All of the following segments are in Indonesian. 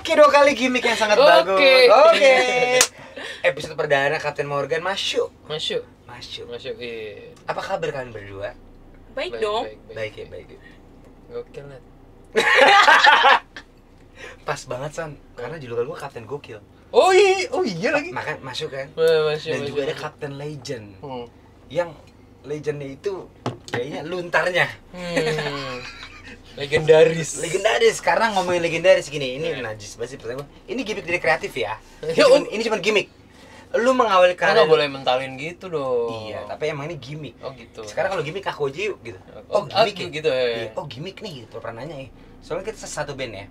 Oke, 2 kali gimmick yang sangat bagus. Oke. Episode perdana Kapten Morgan masuk. Masuk. Iya. Apa kabar kalian berdua? Baik dong. Baik ya. Gokil net. Pas banget San, karena julukan gua Kapten Gokil. Oh iya lagi. Makan masuk kan? Masuk. Dan juga ada Kapten Legend. Hmm. Yang legendnya itu kayaknya luntarnya. Legendaris Karena ngomongin legendaris gini, ini najis banget sih pertanyaan gua. Ini gimmick dari kreatif ya. Ini cuma gimmick. Lu mengawali Kan karir. nggak boleh mentalin gitu dong. Iya, tapi emang ini gimmick. Oh gitu. Sekarang kalau gimmick aku aja yuk gitu. Gimmick ya? gitu ya. Iya, gimmick nih gitu pernah nanya ya. Soalnya kita satu band ya.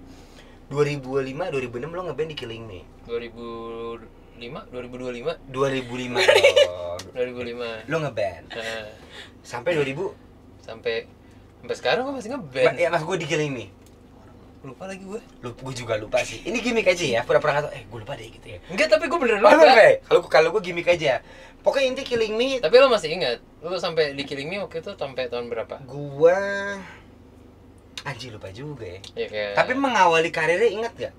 2005, 2006 lo ngeband di Killing Me. 2005. 2005 2005. lo ngeband. Sampai 2000 Sampai sekarang gue masih ngeband. ya mas gue di Killing Me. Lupa lagi gue. Gue juga lupa sih. Ini gimmick aja ya. Pura-pura kata gue lupa deh gitu ya. Enggak, tapi gue beneran Oh, lupa. kalau gue gimmick aja. Pokoknya inti Killing Me. Tapi lo masih ingat? Lo sampai di Killing Me waktu itu sampai tahun berapa? Gua anjir lupa juga ya. Ya kayak. Tapi mengawali karirnya ingat gak?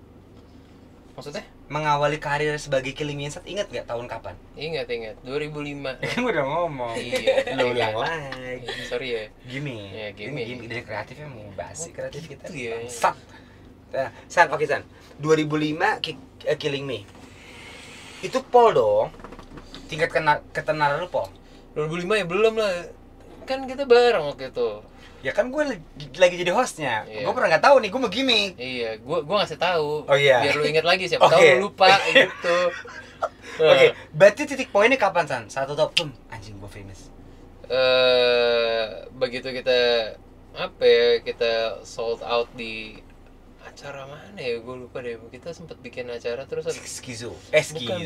Maksudnya? Mengawali karir sebagai Killing Me Inside ingat gak tahun kapan? Ingat 2005. Kan udah ngomong. Iya. Lo ulang lagi. Sorry ya. Gimmick. Ya, Ini gimmick. gimmick dari kreatifnya mau bahas sih kreatif kita. Gitu ya. Bangsat. Nah, San, oke San. 2005 Killing Me. Itu Paul dong. Tingkat ketenaran lu Paul. 2005 ya belum lah. Kan kita bareng waktu itu. Ya kan gue lagi jadi hostnya. Iya. Gue pernah nggak tahu nih gue mau gimmick. Iya, gua ngasih tahu. Oh, iya. Biar lu ingat lagi, siapa tahu Oke. lu lupa gitu. Oke, berarti titik poinnya kapan San? Satu top anjing gue famous. Begitu kita sold out di acara mana ya, gue lupa deh. Kita sempat bikin acara terus Skizo. bukan.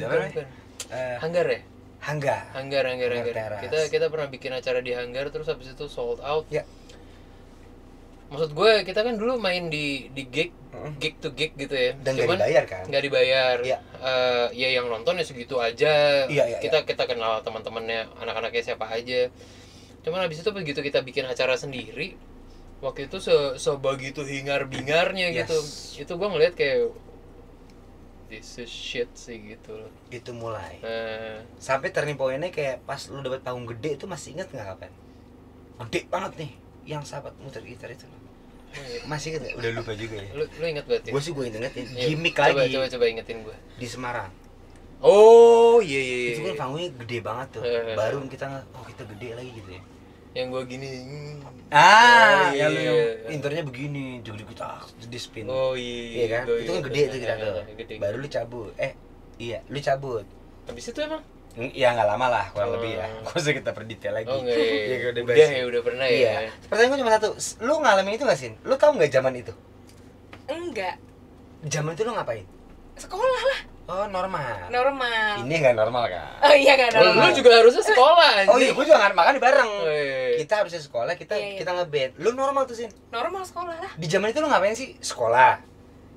Hanggar ya? Hanggar Teras. Kita pernah bikin acara di Hanggar terus habis itu sold out. Ya. Maksud gue kita kan dulu main di gig to gig gitu ya. Dan nggak dibayar kan? Nggak dibayar. Iya. Ya yang nonton ya segitu aja. Iya. Kita kenal teman-temannya, anak-anaknya siapa aja. Cuman habis itu begitu kita bikin acara sendiri, waktu itu sebegitu hingar-bingarnya Yes. gitu. Itu gue ngeliat kayak this is shit sih gitu loh. Itu mulai. Nah, Sampai turning point-nya kayak pas lu dapet panggung gede itu masih inget nggak kapan? Gede banget nih, yang sahabat muter gitar itu loh. Masih inget nggak? Udah lupa juga ya. lu ingat berarti? Gue sih gue ingetin Iya, gimmick coba, lagi Coba ingetin gue. di Semarang. Oh iya. Itu kan panggungnya gede banget tuh. Baru kita gede lagi gitu ya. Yang gue gini. Ah, iya. yang lu yang intronya begini, jadi kita di spin. Oh iya. Iya kan? Itu kan gede tuh kita tuh. Gede. Baru lu cabut. Iya, lu cabut. Habis itu emang? Ya nggak lama lah, kurang lebih ya. Gak usah kita perdetail lagi. Oh enggak. Iya, udah Udah basi. ya, udah pernah Iya. ya. Pertanyaan gue cuma satu. Lu ngalamin itu nggak Sin? Lu tahu nggak zaman itu? Enggak. Zaman itu lu ngapain? Sekolah lah. Oh, normal. Normal. Ini nggak normal kan? Oh iya kan Lu normal. juga harusnya sekolah anjing. Oh iya, gue juga makan bareng. Oh, iya. Kita harusnya sekolah, kita Iya. ngeband. Lu normal tuh Sin. Normal sekolah lah. Di zaman itu lu ngapain sih? Sekolah.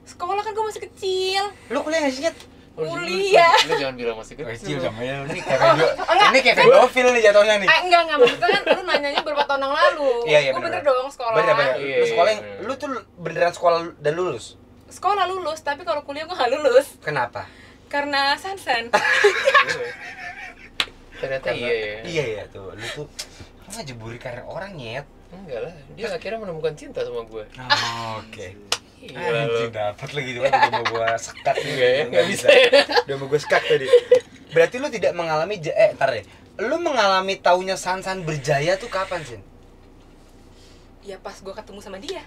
Sekolah kan gue masih kecil. Lu kuliah nggak sih Nyet? Kuliah. Lu jangan bilang masih kecil. Ini kayak pedofil nih jatuhnya nih. Enggak maksudnya kan lu nanyanya berapa tahun yang lalu. Iya, Gue bener. bener dong sekolah. Bener. Iya, Lu sekolah iya. lu tuh beneran sekolah dan lulus. Sekolah lulus, tapi kalau kuliah gue gak lulus. Kenapa? Karena sansan. Ternyata iya ya. Iya ya tuh, lu tuh lu ngejeburi karir orang Nyet. Enggak lah, dia akhirnya menemukan cinta sama gue. Oke. Iya lu. Anjing dapat lagi tuh udah mau gua sekat nih. Enggak ya, nggak bisa. Udah mau gua sekat tadi. Berarti lu tidak mengalami entar deh. Lu mengalami taunya Sansan berjaya tuh kapan, Sin? Ya pas gue ketemu sama dia.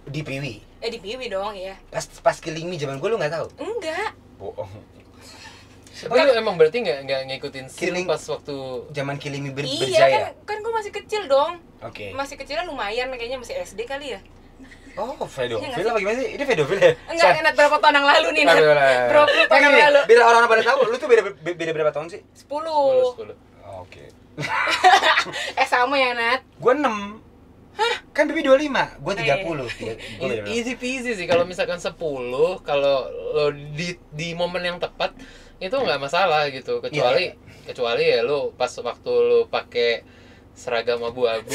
Di Piwi. Di Piwi dong ya. Pas Killing Me zaman gua lu enggak tahu. Enggak. Bohong. Tapi lu emang berarti nggak ngikutin scene Killing- pas waktu Zaman Killing Me Iya berjaya. kan gue masih kecil dong. Oke. Masih kecilnya lumayan, kayaknya masih SD kali ya. Oh, pedofil Iya nggak apa gimana sih? Ini pedofil ya? Enggak, enak berapa tahun yang lalu nih, Nat? Aduh, Berapa tahun yang lalu? Biar orang-orang pada tahu, lu tuh beda berapa tahun sih? 10. 10. Oke. Sama ya, Nat? Gua 6. Hah? Kan Bibi 25, gua 30. Gua beda berapa? Easy peasy sih kalau misalkan 10, kalau lo di momen yang tepat itu nggak masalah gitu, kecuali ya lo pas waktu lo pakai seragam abu-abu,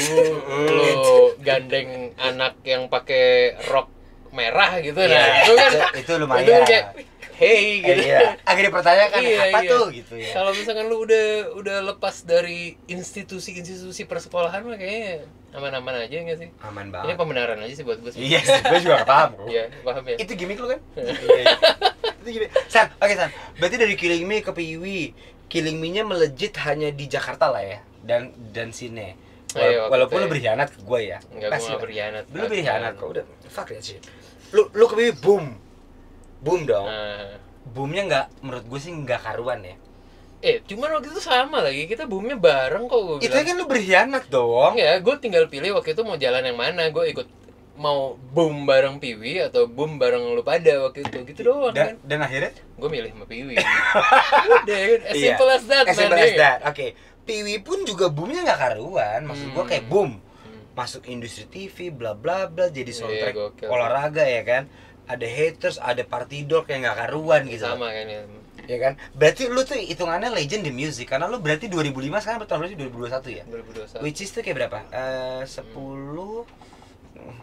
lo gandeng anak yang pakai rok merah gitu. Iya, Nah, itu kan itu lumayan. itu kan kayak hey gitu. Iya. Agak dipertanyakan Iya, apa iya. tuh gitu ya. Kalau misalkan lu udah lepas dari institusi persekolahan mah kayaknya aman-aman aja enggak sih? Aman Ini banget. pembenaran aja sih buat gue. Iya sih, gue juga gak paham kok. Iya, paham ya. Itu gimmick lu kan? Iya. Itu gimmick. San, oke San. Berarti dari Killing Me ke PIWI, Killing Me-nya melejit hanya di Jakarta lah ya. Dan sini. Iya, waktu Walaupun itu lu ya. berkhianat ke gue ya. Enggak, gue nggak berkhianat. Lu berkhianat kok, udah fuck that shit. Lu ke PIWI boom dong. Nah, Boomnya nggak, menurut gue sih nggak karuan ya. cuman waktu itu sama lagi, kita boomnya bareng kok gue Itu bilang. kan lu berkhianat dong. Ya, gue tinggal pilih waktu itu mau jalan yang mana. Gue ikut mau boom bareng Piwi atau boom bareng lu pada waktu itu. Gitu doang kan. Dan akhirnya Gue milih sama Piwi. Udah kan, as simple as that, As simple man. as that. Oke. PIWI pun juga boomnya nggak karuan. Maksud gue kayak boom. Masuk industri TV, bla bla bla, jadi soundtrack gokil. olahraga ya kan. Ada haters, ada party dog yang nggak karuan gitu. Sama kan ya. Ya kan? Berarti lu tuh hitungannya legend di music karena lu berarti 2005 sekarang tahun berarti 2021 ya. 2021. Which is tuh kayak berapa? 10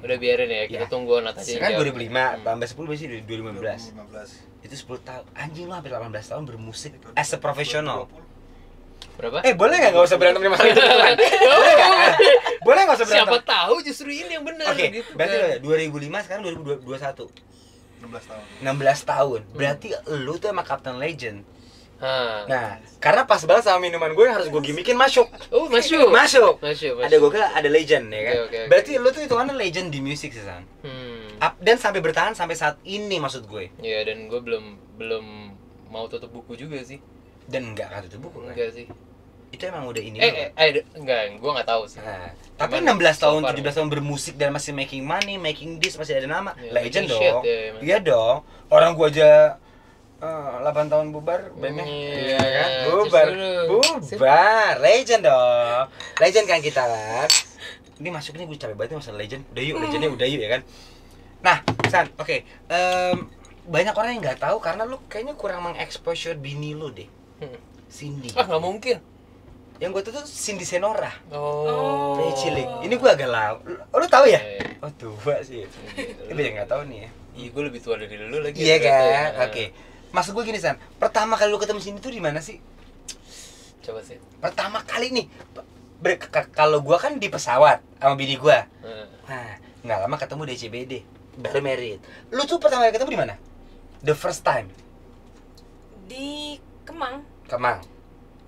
Udah biarin ya, kita Ya. tunggu Nat aja. Sekarang yang jawab. 2005 tambah 10 berarti 2015. 2015. Itu 10 tahun. Anjing lu hampir 18 tahun bermusik as a professional. Berapa? Boleh nggak usah berantem sama itu beneran? Boleh nggak? Boleh nggak usah berantem? Siapa tahu justru ini yang benar Oke, gitu. berarti kan. lo ya 2005 sekarang 2021. 16 tahun. 16 tahun. Berarti lu tuh emang Captain Legend. Hah. Nah, karena pas banget sama minuman gue yang harus gue gimmickin masuk. Oh, masuk. Masuk. Masuk. Ada gue kira ada legend ya kan. Oke. Berarti lu tuh hitungannya legend di musik sih, San. Dan sampai bertahan sampai saat ini maksud gue. Iya, dan gue belum mau tutup buku juga sih. Dan enggak kan itu buku kan. Enggak sih. Itu emang udah ini. Enggak, gue nggak tahu sih. Nah, tapi Cuman 16 tahun, so far, 17 tahun bermusik dan masih making money, making this, masih ada nama. Ya, Legend making shit, dong. ya, emang. Iya dong. Orang gua aja 8 tahun bubar bandnya. Iya, Iya kan? Bubar. justru. Bubar. Legend dong. Legend kan kita kan. Ini masuk nih gue capek banget nih masalah legend. Udah yuk, legendnya udah yuk ya kan. Nah, San, oke. Banyak orang yang nggak tahu karena lu kayaknya kurang mengexposure bini lu deh. Cindy. Ah, nggak mungkin. Yang gue tuh Cindy Senora. Oh. Dari cilik. Ini gue agak lama. Lu tahu ya? Iya. Oh tua sih. Ini banyak nggak tahu nih ya. Iya, gue lebih tua dari lu lagi. Iya ternyata kan? ya. Oke. Maksud gue gini San. Pertama kali lu ketemu Cindy tuh di mana sih? Coba sih. Pertama kali nih. Kalau gue kan di pesawat sama bini gue. Nah, Nah, nggak lama ketemu di CBD. Baru married. Lu tuh pertama kali ketemu di mana? The first time. Di Kemang, Kemang.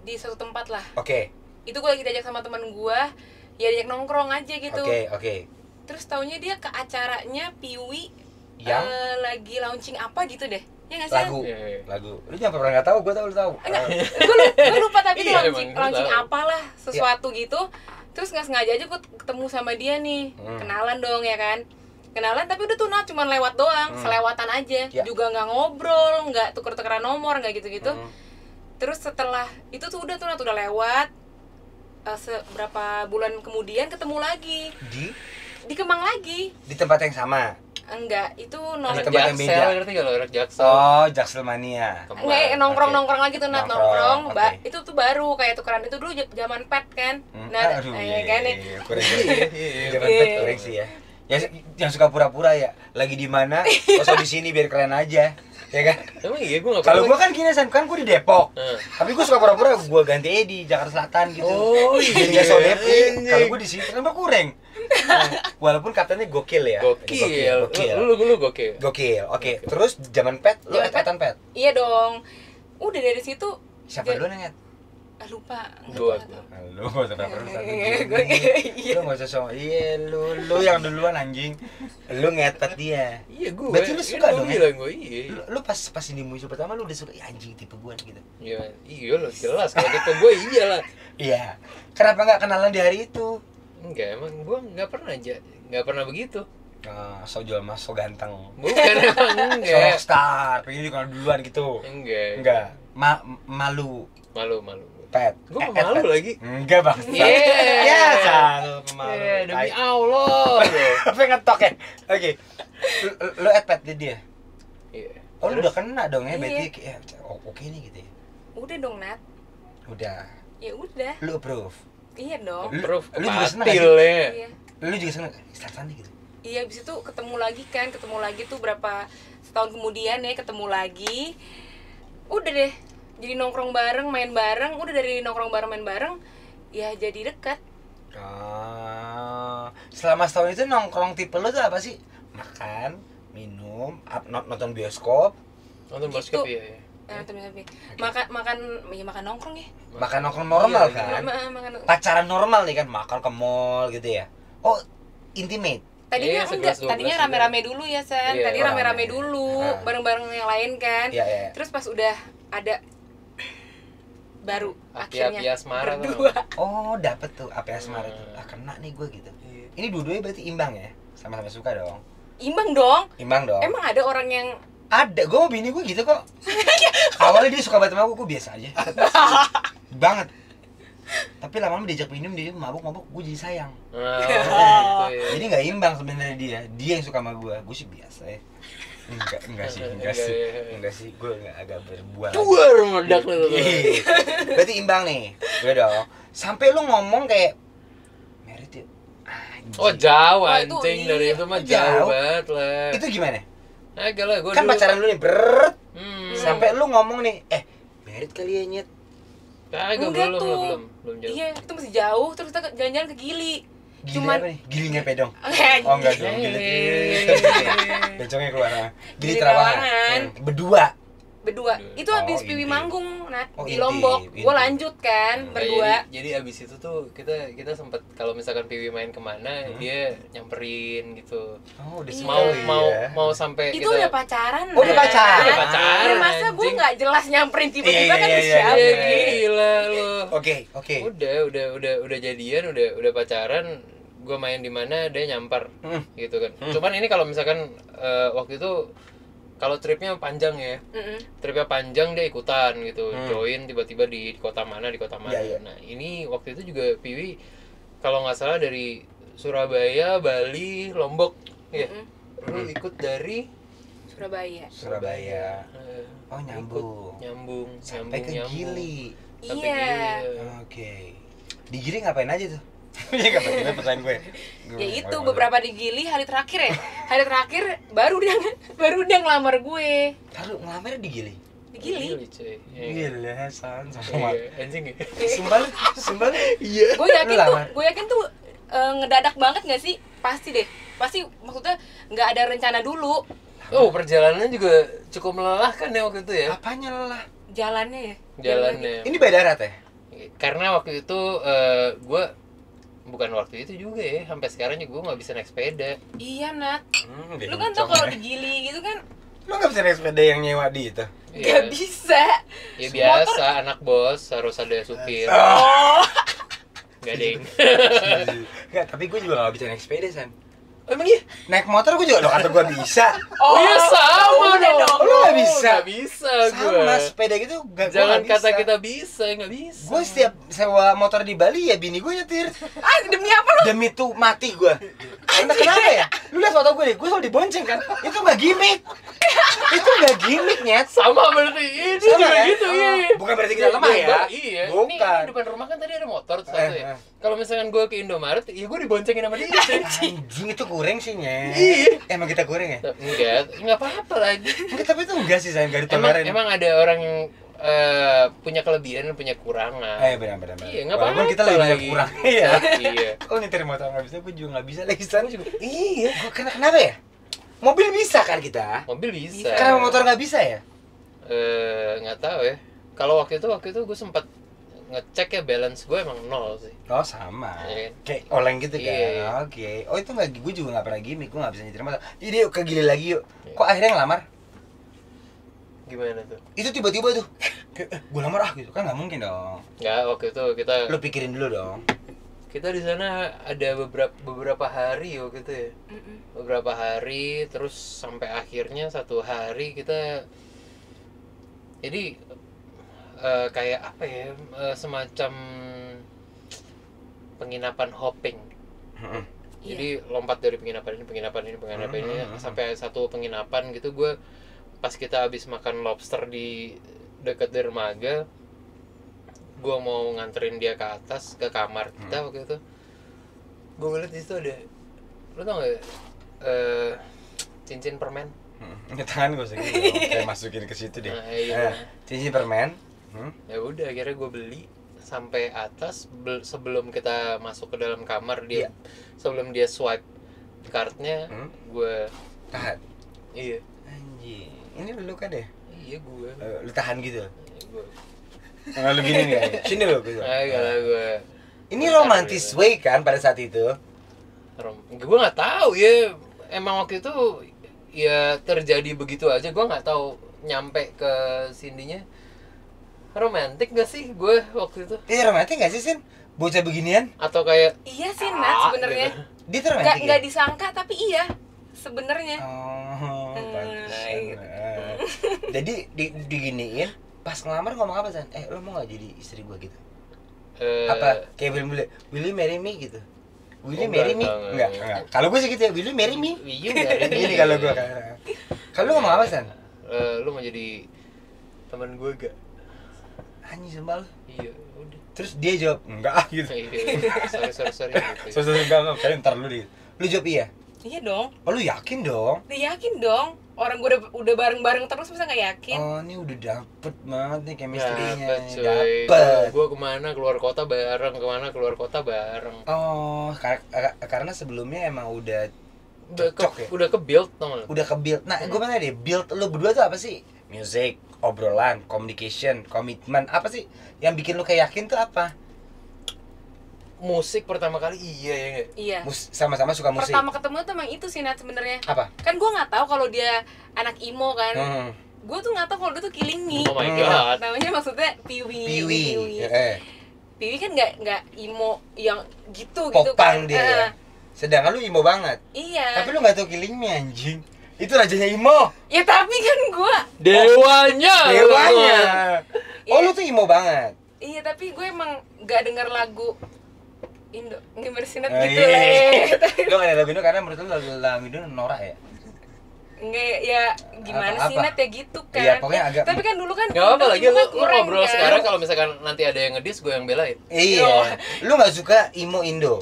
di suatu tempat lah. Oke. Itu gue lagi diajak sama teman gue, ya diajak nongkrong aja gitu. Oke. Terus taunya dia ke acaranya Piwi Yang lagi launching apa gitu deh. Ya nggak sih? lagu. Iya. Lagu. Lu jangan pernah nggak tahu, gue tahu lu tahu. Gue lupa tapi itu Iya, launching, emang, launching gua tahu. apalah sesuatu gitu. Terus nggak sengaja aja gue ketemu sama dia nih, kenalan dong ya kan. Kenalan tapi udah tuh cuman lewat doang, selewatan aja, Ya. juga nggak ngobrol, nggak tuker-tukeran nomor, nggak gitu-gitu. Hmm. Terus setelah itu tuh udah lewat seberapa bulan kemudian ketemu lagi di Kemang lagi. Di tempat yang sama. Enggak, itu anak tempat yang beda. Jaksel, ngerti gak lo? Anak Jaksel. Oh, Jackselmania. Kemang. Enggak, nongkrong-nongkrong lagi tuh, Nongkrong, nongkrong. oke. Itu tuh baru kayak tukeran itu dulu zaman pet kan. Nah, Aduh, ya kan nih. kurang. Iya. Jangan Iya. koreksi ya. Yang suka pura-pura ya, lagi di mana? Kosong di sini biar keren aja. Ya kan? Emang iya, gue gak Kalau pernah. gua kan gini San, kan gua di Depok. Nah. Tapi gua suka pura-pura gua ganti di Jakarta Selatan gitu. Oh, Biar iya, dia so depri. anjing. Kalau gua di sini kan kurang. Nah, walaupun kaptennya gokil ya. Gokil. Gokil. Lu gokil. Gokil. Oke, terus zaman pet, lu Zaman etan pet. Iya dong. Udah dari situ Siapa Gak- dulu yang lupa. Gua. Lu gak usah pura-pura San. Iya. Lu gak usah so. Iya, lu yang duluan anjing. Lu ngetet dia. Iya, gue. Berarti lu suka dong, ya? Gue iya. Lu pas ini muncul pertama lu udah suka ya, anjing tipe gua gitu. Iya lo jelas kalau gitu gue iyalah. Iya. Kenapa nggak kenalan di hari itu? Enggak, emang gue nggak pernah begitu. So jual mas, so ganteng. Bukan emang So enggak. rockstar, pengen dikenal duluan gitu. Enggak. Malu. Malu. Pet. Gue malu Pet. lagi. Enggak bang. Iya. Ya sal pemalu. Demi Allah. Apa yang ngetok ya? Oke. Lu add pet dia. Iya. Oh lu udah kena dong ya, Iya. berarti ya, oke nih gitu ya. Udah dong, Nat. Udah. Ya udah. Lu approve. Iya dong. Lu- Proof lu juga seneng gak sih? kepatil ya. Iya. Lu juga seneng. Santai gitu. Iya, abis itu ketemu lagi tuh berapa setahun kemudian ya, ketemu lagi. Udah deh, jadi nongkrong bareng, main bareng. Udah dari nongkrong bareng, main bareng, ya jadi dekat. Selama setahun itu nongkrong tipe lu tuh apa sih? Makan, minum, nonton bioskop, Nonton Gitu. bioskop ya. Tapi makan nongkrong ya. makan nongkrong normal Iya, kan? Makan. Pacaran normal nih kan, makan ke mall gitu ya. Oh, intimate. Tadinya Iya, enggak, 11-12 tadinya juga. rame-rame dulu ya, San. Iya, Tadi oh, rame-rame rame. dulu, Ah. bareng-bareng yang lain kan. Iya, iya. Terus pas udah ada baru akhirnya Api asmara tuh. berdua. Oh, dapet tuh apa asmara tuh. Hmm. Kena nih gue gitu. Iya. Ini dua-duanya berarti imbang ya? Sama-sama suka dong. Imbang dong. Imbang dong. Emang ada orang yang Ada, gue mau bini gue gitu kok. Awalnya dia suka banget sama gue biasa aja. Banget. Tapi lama-lama diajak minum, dia mabuk-mabuk, gue jadi sayang. Nah, gitu ya. Jadi nggak imbang sebenarnya dia yang suka sama gue sih biasa ya. Enggak sih, gue agak berbual. Duar meledak lu. Iya. Berarti imbang nih, gue dong. Sampai lu ngomong kayak merit yuk. Anjing. Oh jauh Wah, itu anjing, iya. dari itu mah Jauh. jauh banget lah. Itu gimana? Agak lah, gue Kan pacaran lu nih, Hmm. sampai lu ngomong nih, merit kali ya nyet. Kagak, Enggak belum tuh. lah, belum jauh. Iya, itu masih jauh. Terus kita jalan-jalan ke Gili. Gili Cuman apa nih? Gili ngepe dong. Anjing. Oh enggak dong, gili. Bencongnya keluar. Gili Gili Trawangan. Trawangan. Berdua. Berdua. Itu Oh, habis Piwi inti. manggung, Nat, Oh, di inti, Lombok. inti. Gue lanjut kan, Nah, berdua. jadi abis itu tuh kita sempet kalau misalkan Piwi main kemana dia nyamperin gitu. Oh, udah Iya. Mau sampai Itu kita udah pacaran. Oh, udah Nat. pacaran. Udah pacaran, Ya, masa gue anjing. nggak jelas nyamperin tiba-tiba Iya, kan iya, siapa iya, Ya, iya. gila lu. Oke. Udah jadian, udah pacaran, gue main di mana dia nyampar gitu kan. Cuman ini kalau misalkan waktu itu kalau tripnya panjang ya, tripnya panjang dia ikutan gitu, join tiba-tiba di kota mana. Iya, iya. Nah ini waktu itu juga Piwi kalau nggak salah dari Surabaya, Bali, Lombok, ya. Lu ikut dari Surabaya. Oh, nyambung. nyambung Sampai ke Gili. Sampai Iya. Gili. Oke. Di Gili ngapain aja tuh? Iya nggak penting pertanyaan gue. Ya itu beberapa di Gili hari terakhir ya. Hari terakhir baru dia ngelamar gue. Taruh ngelamarnya di Gili. Di Gili. cuy. Gila, sama. Iya, anjing ya. Sumpah lu. Iya. Gue yakin tuh ngedadak banget nggak sih? Pasti deh. Pasti maksudnya nggak ada rencana dulu. Oh, perjalanan juga cukup melelahkan ya waktu itu ya. Apanya lelah? Jalannya ya. Jalannya. Ini by darat ya? Karena waktu itu gue bukan waktu itu juga ya, sampai sekarang juga gue nggak bisa naik sepeda. Iya, Nat. Dia Lu kan tau kalau di Gili gitu kan Lu nggak bisa naik sepeda yang nyewa di itu? nggak bisa. Ya biasa, anak bos harus ada supir. Oh. Gak ding. Nggak, tapi gue juga nggak bisa naik sepeda, San. Oh, emang iya? Naik motor gue juga lo kata gue bisa. Oh iya sama udah dong. Lu nggak bisa? Nggak bisa gue. Sama sepeda gitu gak, Jangan gua nggak kata bisa. kita bisa, nggak bisa. Gue setiap sewa motor di Bali ya bini gue nyetir. Ah, demi apa lu? Demi tuh mati gue. Entah kenapa ya? Lu lihat foto gue deh, gue selalu dibonceng kan. Itu nggak gimmick. Itu nggak gimmick, Nyet. Sama berarti ini Sama, juga kan? gitu, iya. Bukan berarti kita lemah ya? Iya. Bukan. Ini depan rumah kan tadi ada motor tuh satu ya. Eh. Kalau misalkan gue ke Indomaret, ya gue diboncengin sama dia. Anjing itu kurang sih, Nyet. Iya. Emang kita kurang ya? Enggak apa-apa lagi. Enggak, tapi itu enggak sih, sayang, gak Emang, ditolarin. emang ada orang yang punya kelebihan dan punya kurangan. Benar. Iya, nggak Walaupun apa-apa kita lebih banyak lagi. kurang. Iya. Iya. Kalau nyetir motor nggak bisa, gue juga nggak bisa lagi, San. Iya. Gue kenapa ya? Mobil bisa kan kita? Mobil bisa. Kenapa motor nggak bisa ya? Nggak tahu ya. Kalau waktu itu gue sempat ngecek ya, balance gue emang 0 sih. Oh sama, Iya. kayak oleng gitu kan? Iya. Oke. Oh itu nggak, gue juga nggak pernah gimmick, gue nggak bisa nyetir motor. Jadi yuk ke Gili lagi yuk. Kok akhirnya ngelamar? Gimana tuh? Itu tiba-tiba tuh, gue lamar gitu kan nggak mungkin dong. Nggak, waktu itu kita Lu pikirin dulu dong. di sana ada beberapa hari waktu itu ya. Beberapa hari, terus sampai akhirnya satu hari kita jadi kayak apa ya, semacam penginapan hopping. Jadi lompat dari penginapan ini sampai satu penginapan gitu. Gue pas kita habis makan lobster di dekat dermaga, gue mau nganterin dia ke atas ke kamar kita waktu itu. Gue ngeliat di situ ada, lo tau gak, cincin permen. Tangan gue segini, kayak masukin ke situ deh. Nah, iya. Cincin permen. Ya udah, akhirnya gue beli sampai atas sebelum kita masuk ke dalam kamar dia, sebelum dia swipe cardnya, gue tahan. Iya. Anjing, ini lu kan deh. Iya gue. Lu tahan gitu. Gue. Lu gini nih, sini lu gitu. Gue. Ini romantis way kan pada saat itu. Gue nggak tahu ya, emang waktu itu ya terjadi begitu aja. Gue nggak tahu nyampe ke Cindy-nya romantis gak sih gue waktu itu. Iya romantis gak sih Sin? Bocah beginian? Atau kayak iya sih Nat sebenarnya gitu. Dia tuh romantis nggak disangka tapi iya sebenarnya. Oh, Gitu. Jadi diginiin pas ngelamar ngomong apa San? Lo mau gak jadi istri gue gitu? Apa kayak will you marry me gitu? Will you marry me? Enggak. Kalau gue sih gitu ya, will you marry me? Ini kalau gue kan. Kalau lu ngomong apa San? Lu mau jadi teman gue gak? Anjing sembal. Iya, udah. Terus dia jawab enggak gitu. Sorry gitu. Enggak, kalian ntar lu deh. Lu jawab iya? Iya dong. Oh lu yakin dong? Udah yakin dong. Orang gue udah bareng-bareng terus masa nggak yakin? Oh ini udah dapet banget nih chemistry-nya. Dapet. Gue kemana keluar kota bareng. Oh karena sebelumnya emang udah cocok ya? Udah ke build tau gak? Udah ke build. Nah gue mana deh, build lu berdua tuh apa sih? Music, obrolan, communication, komitmen, apa sih yang bikin lu kayak yakin tuh apa? Musik pertama kali iya. Sama-sama suka musik. Pertama ketemu tuh emang itu sih Nat sebenarnya. Apa? Kan gue nggak tahu kalau dia anak emo kan. Gue tuh nggak tahu kalau dia tuh Killing Me. Oh my god. Namanya maksudnya Piwi. Piwi kan nggak emo yang gitu Popang kan. Dia ya. Sedangkan lu emo banget. Iya. Tapi lu nggak tahu Killing Me anjing. Itu rajanya emo. Ya tapi kan gue Dewanya. Oh lu tuh emo banget. Iya tapi gue emang nggak dengar lagu Indo, gimana sih Nat Oh, gitu iya. lah. Lu gak ada lagu Indo karena menurut lu lagu Indo norak ya? Enggak ya gimana sih Nat ya gitu kan. Iya, pokoknya agak. Tapi kan dulu kan Gak apa lagi lu ngobrol kan? sekarang kalau misalkan nanti ada yang ngedis gue yang belain. Iya. Lu gak suka emo Indo?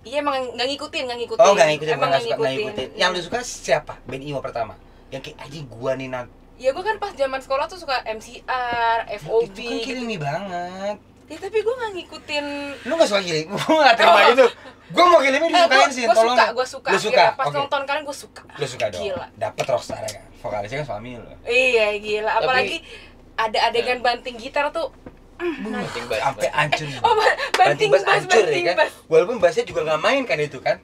Iya emang nggak ngikutin. Oh nggak ngikutin, Emang nggak suka ngikutin. Yang lu Hmm. suka siapa? Band emo pertama? Yang kayak aja gua nih Nat. Ya gue kan pas zaman sekolah tuh suka MCR, FOB. Itu kan Killing Me banget. Ya tapi gue nggak ngikutin. Lu gak suka Killing Me? Gua gak terima itu. Gua mau Killing Me disukain sih, tolong. Gue suka. Lu suka? Pas Oke. nonton kalian gue suka. Lu suka dong. Gila. Dapet rockstar kan. Vokalisnya kan suami lu. Iya gila. Tapi- Apalagi ada adegan banting gitar tuh. Banting bass. Sampai hancur. Oh banting bass, hancur banting ya kan. bass. Walaupun bassnya juga gak main kan itu kan.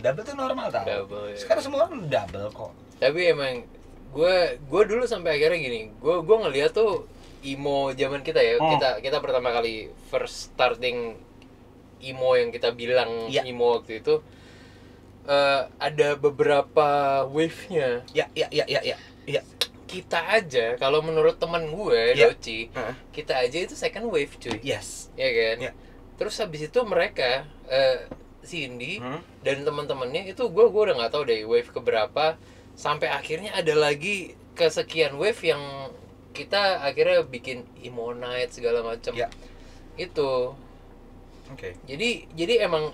Double tuh normal tau. Double, ya. Sekarang semua orang double kok. Tapi emang gue dulu sampai akhirnya gini, gue ngeliat tuh emo zaman kita ya, kita pertama kali first starting emo yang kita bilang Iya. emo waktu itu, ada beberapa wave-nya. Ya. Kita aja kalau menurut teman gue Iya. Doci, kita aja itu second wave cuy, Yes. ya kan? Iya. Terus habis itu mereka Cindy dan teman-temannya itu gue udah nggak tahu deh wave keberapa, sampai akhirnya ada lagi kesekian wave yang kita akhirnya bikin emo night segala macam. Ya. Itu Oke. jadi emang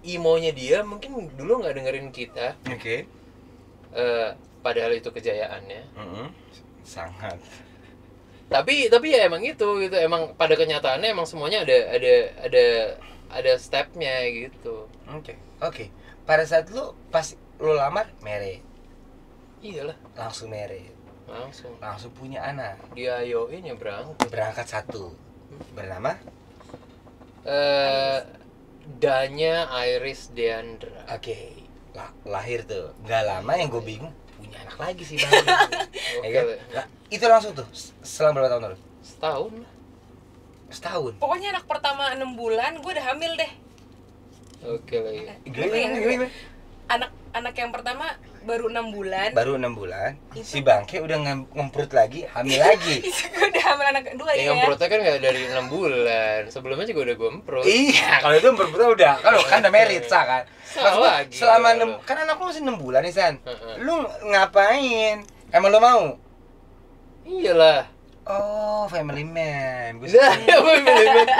emo-nya dia mungkin dulu nggak dengerin kita, Oke. padahal itu kejayaannya. Sangat. Tapi ya emang itu gitu, emang pada kenyataannya emang semuanya ada stepnya gitu. Oke. Pada saat pas lu lamar married, Iyalah, langsung married, langsung punya anak, dia ayoin ya berangkat satu, bernama Danya Iris Deandra. Oke. Lahir tuh nggak lama, yang gue bingung punya anak lagi sih bang. Oke, Ya kan? Nah, itu langsung tuh selang berapa tahun lalu? setahun lah. Setahun. Pokoknya anak pertama 6 bulan gue udah hamil deh. Oke lah ya. Gimana? Anak yang pertama baru 6 bulan. Baru 6 bulan, si bangke udah ngemprut lagi, hamil lagi. Gue udah hamil anak kedua ya. Yang perutnya kan nggak dari 6 bulan, sebelumnya juga udah gue emprut. Iya, kalau itu ngemprut udah, kalau kan udah merit sah kan. Salah Maksud gua, lagi. selama kan anak lu masih 6 bulan nih San. Lu ngapain? Emang lu mau? Iyalah. Oh, family man. Gue Nah,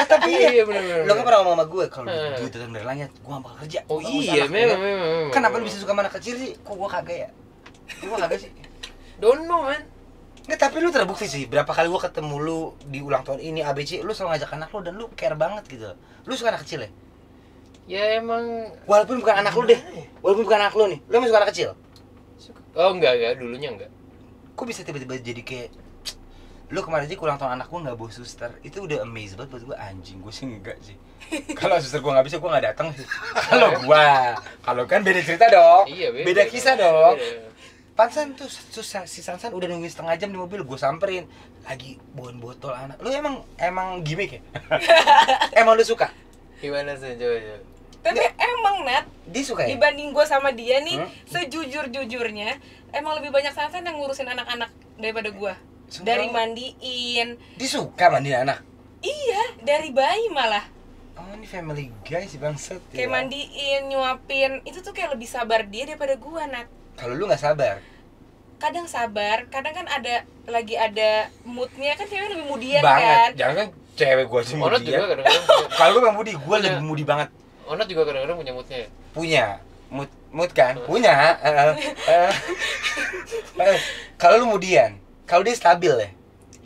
tapi iya benar-benar. lo kan pernah ngomong sama gue kalau duit datang dari langit, gue gak bakal kerja. Oh Gua ngurus iya, anak, memang, ya. memang. Kenapa lu bisa suka sama anak kecil sih? Kok gue kagak ya? Gue kagak sih. Don't know, man. Nggak, tapi lu terbukti sih. Berapa kali gue ketemu lu di ulang tahun ini ABC, lu selalu ngajak anak lu dan lu care banget gitu. Lu suka anak kecil ya? Ya emang Walaupun bukan anak lu deh. Walaupun bukan anak lu nih. Lu emang suka anak kecil? oh enggak, dulunya enggak. Kok bisa tiba-tiba jadi kayak lu kemarin aja ulang tahun anak gue nggak bawa suster, itu udah amazing banget buat gue. Anjing, gue sih enggak sih. Kalau suster gue nggak bisa, gue nggak datang sih. Kalau kan beda cerita dong. Iya, beda kisah dong. Beda. Pansan tuh susah, si Sansan udah nungguin setengah jam di mobil, gue samperin lagi bawain botol anak. Lu emang gimmick ya? Emang lu suka? Gimana sih coba? Tapi emang Nat, Dia suka ya? dibanding gue sama dia nih, sejujur-jujurnya emang lebih banyak Sansan yang ngurusin anak-anak daripada gue. Sumpah. Dari mandiin. Dia suka mandiin anak. Iya, dari bayi malah. Oh, ini family guy sih bangsat. Kayak ya. mandiin, nyuapin, itu tuh kayak lebih sabar dia daripada gue, Nat. Kalau lu nggak sabar. Kadang sabar, kadang kan lagi ada moodnya, kan cewek lebih mudian Banget. kan. Jangan kan cewek gue sih Onat juga mudian. kadang-kadang Kalau gue bang Budi, gue lebih mudi banget. Onat juga kadang-kadang punya moodnya ya? Punya mood kan? Punya. Kalau lu mudian, kalau dia stabil ya.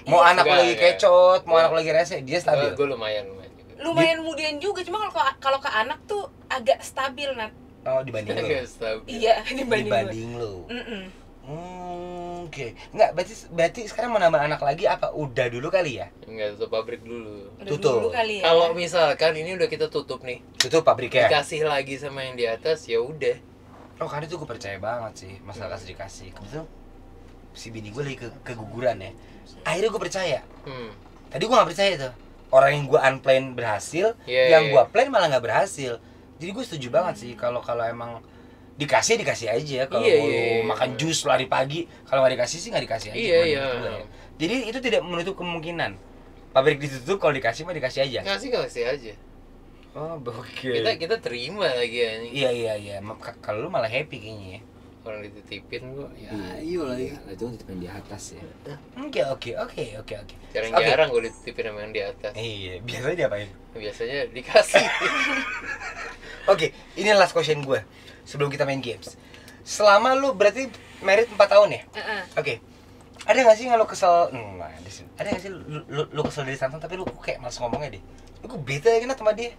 Mau Iya. anak lu lagi Enggak. kecot, mau anak lu lagi rese, dia stabil. Gue lumayan juga. Lumayan mudian juga, cuma kalau ke anak tuh agak stabil, Nat. Oh, dibanding lu. Agak stabil. Iya, dibanding gue. Dibanding lu. Mm-mm. Oke. Enggak, berarti sekarang mau nambah anak lagi apa? Udah dulu kali ya? Enggak, tutup pabrik dulu. Udah Tutup. dulu kali ya. Kalau misalkan ini udah kita tutup nih, Tutup pabriknya. dikasih lagi sama yang di atas, ya udah. Oh, karena itu gue percaya banget sih masalah kasih dikasih. Kebetulan si bini gue lagi keguguran ya. Akhirnya gue percaya. Tadi gue gak percaya tuh. Orang yang gue unplan berhasil, Iya, yang iya. gue plan malah gak berhasil. Jadi gue setuju banget sih kalau emang dikasih aja. Kalau Iya, mau iya, iya. makan jus lari pagi, kalau nggak dikasih sih nggak dikasih aja. Iya, menurut iya. gue ya. Jadi itu tidak menutup kemungkinan pabrik ditutup, kalau dikasih mah dikasih aja. Kasih aja. Oh, oke. Kita terima lagi ya nih. Iya. Kalau lu malah happy kayaknya ya. Orang dititipin gua. Ya, Iya lagi. itu kan titipin di atas ya. Oke. Jarang-jarang gua dititipin sama yang di atas. Iya, biasanya diapain? Biasanya dikasih. Oke, ini last question gue sebelum kita main games. Selama lu berarti married 4 tahun ya? Oke. Ada gak sih yang lu kesel? Ada gak sih lu kesel dari Santan tapi lu kayak males ngomongnya deh? Lu bete aja sama dia?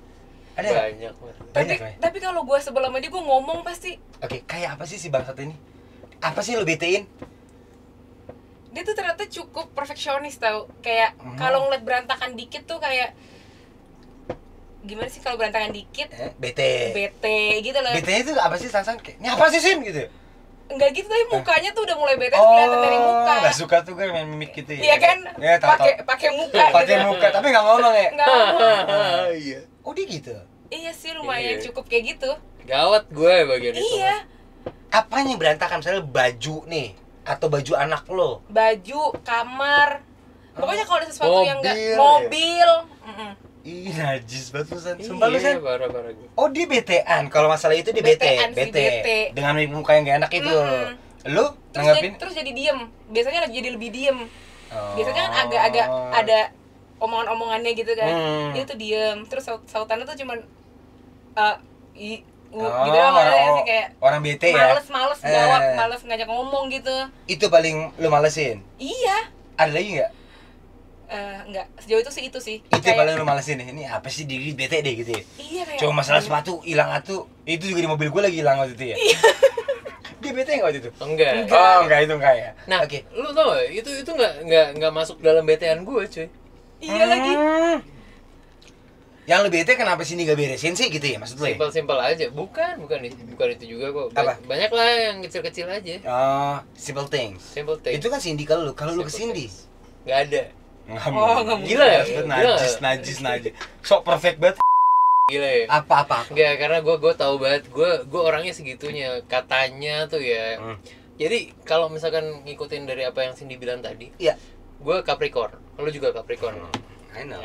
Ada nggak? Banyak banget. Banyak ya? Tapi kalau gue sebelah sama dia, gue ngomong pasti. Oke, kayak apa sih si bangsat ini? Apa sih yang lu betein? Dia tuh ternyata cukup perfeksionis tau. Kayak kalau ngeliat berantakan dikit tuh kayak gimana sih kalau berantakan dikit? Bete. Bete gitu loh. Betenya itu apa sih Sansan? Ini apa sih Sin gitu? Enggak gitu, tapi mukanya tuh udah mulai bete kelihatan dari muka. Gak suka tuh gue main mimik gitu ya. Iya kan? Ya, Pakai muka pakai gitu. muka tapi nggak ngomong ya. Enggak ngomong. Iya. Oh dia gitu. Iya sih, lumayan Iya. cukup kayak gitu. Gawat gue bagian itu. Iya. Apanya yang berantakan? Misalnya baju nih atau baju anak lo? Baju, kamar. Pokoknya kalau ada sesuatu yang enggak Mobil, mobil. Ih, najis banget lu San. Sumpah lu Iya, San. parah-parah gue. Oh dia betean. Kalau masalah itu dia bete. Betean sih, bete. Dengan mimik muka yang gak enak itu. Lu nanggapin? Terus jadi diem. Biasanya jadi lebih diem. Oh. Biasanya kan agak-agak ada omongan-omongannya gitu kan. Dia tuh diem. Terus sautannya tuh cuman gitu lah, makanya sih kayak orang bete ya. males jawab, males ngajak ngomong gitu. Itu paling lu malesin. Iya. Ada lagi nggak? Enggak, sejauh itu sih. Itu Kayak- paling lu malesin nih. Ini apa sih diri bete deh gitu ya. Iya kayak. Cuma masalah sepatu hilang atuh. Itu juga di mobil gue lagi hilang waktu itu ya. Dia bete nggak waktu itu? Enggak. Oh enggak itu enggak ya. Nah, Oke. lu tau gak? Itu nggak masuk dalam betean gue, cuy. Iya lagi. Yang lu bete kenapa sini gak beresin sih gitu ya maksud lu ya? Simpel aja. Bukan itu juga kok. Apa? Banyak lah yang kecil-kecil aja. Oh, simple things. Simple thing. Itu kan Cindy kalau lu ke Simple Cindy. things. Nggak ada. Nggak Oh, nggak mungkin. Gila ya? Najis. Sok perfect banget. Gila ya. Apa? Enggak, karena gue tahu banget. Gue orangnya segitunya. Katanya tuh ya. Jadi kalau misalkan ngikutin dari apa yang Cindy bilang tadi, Iya. gue Capricorn. Lu juga Capricorn. I know.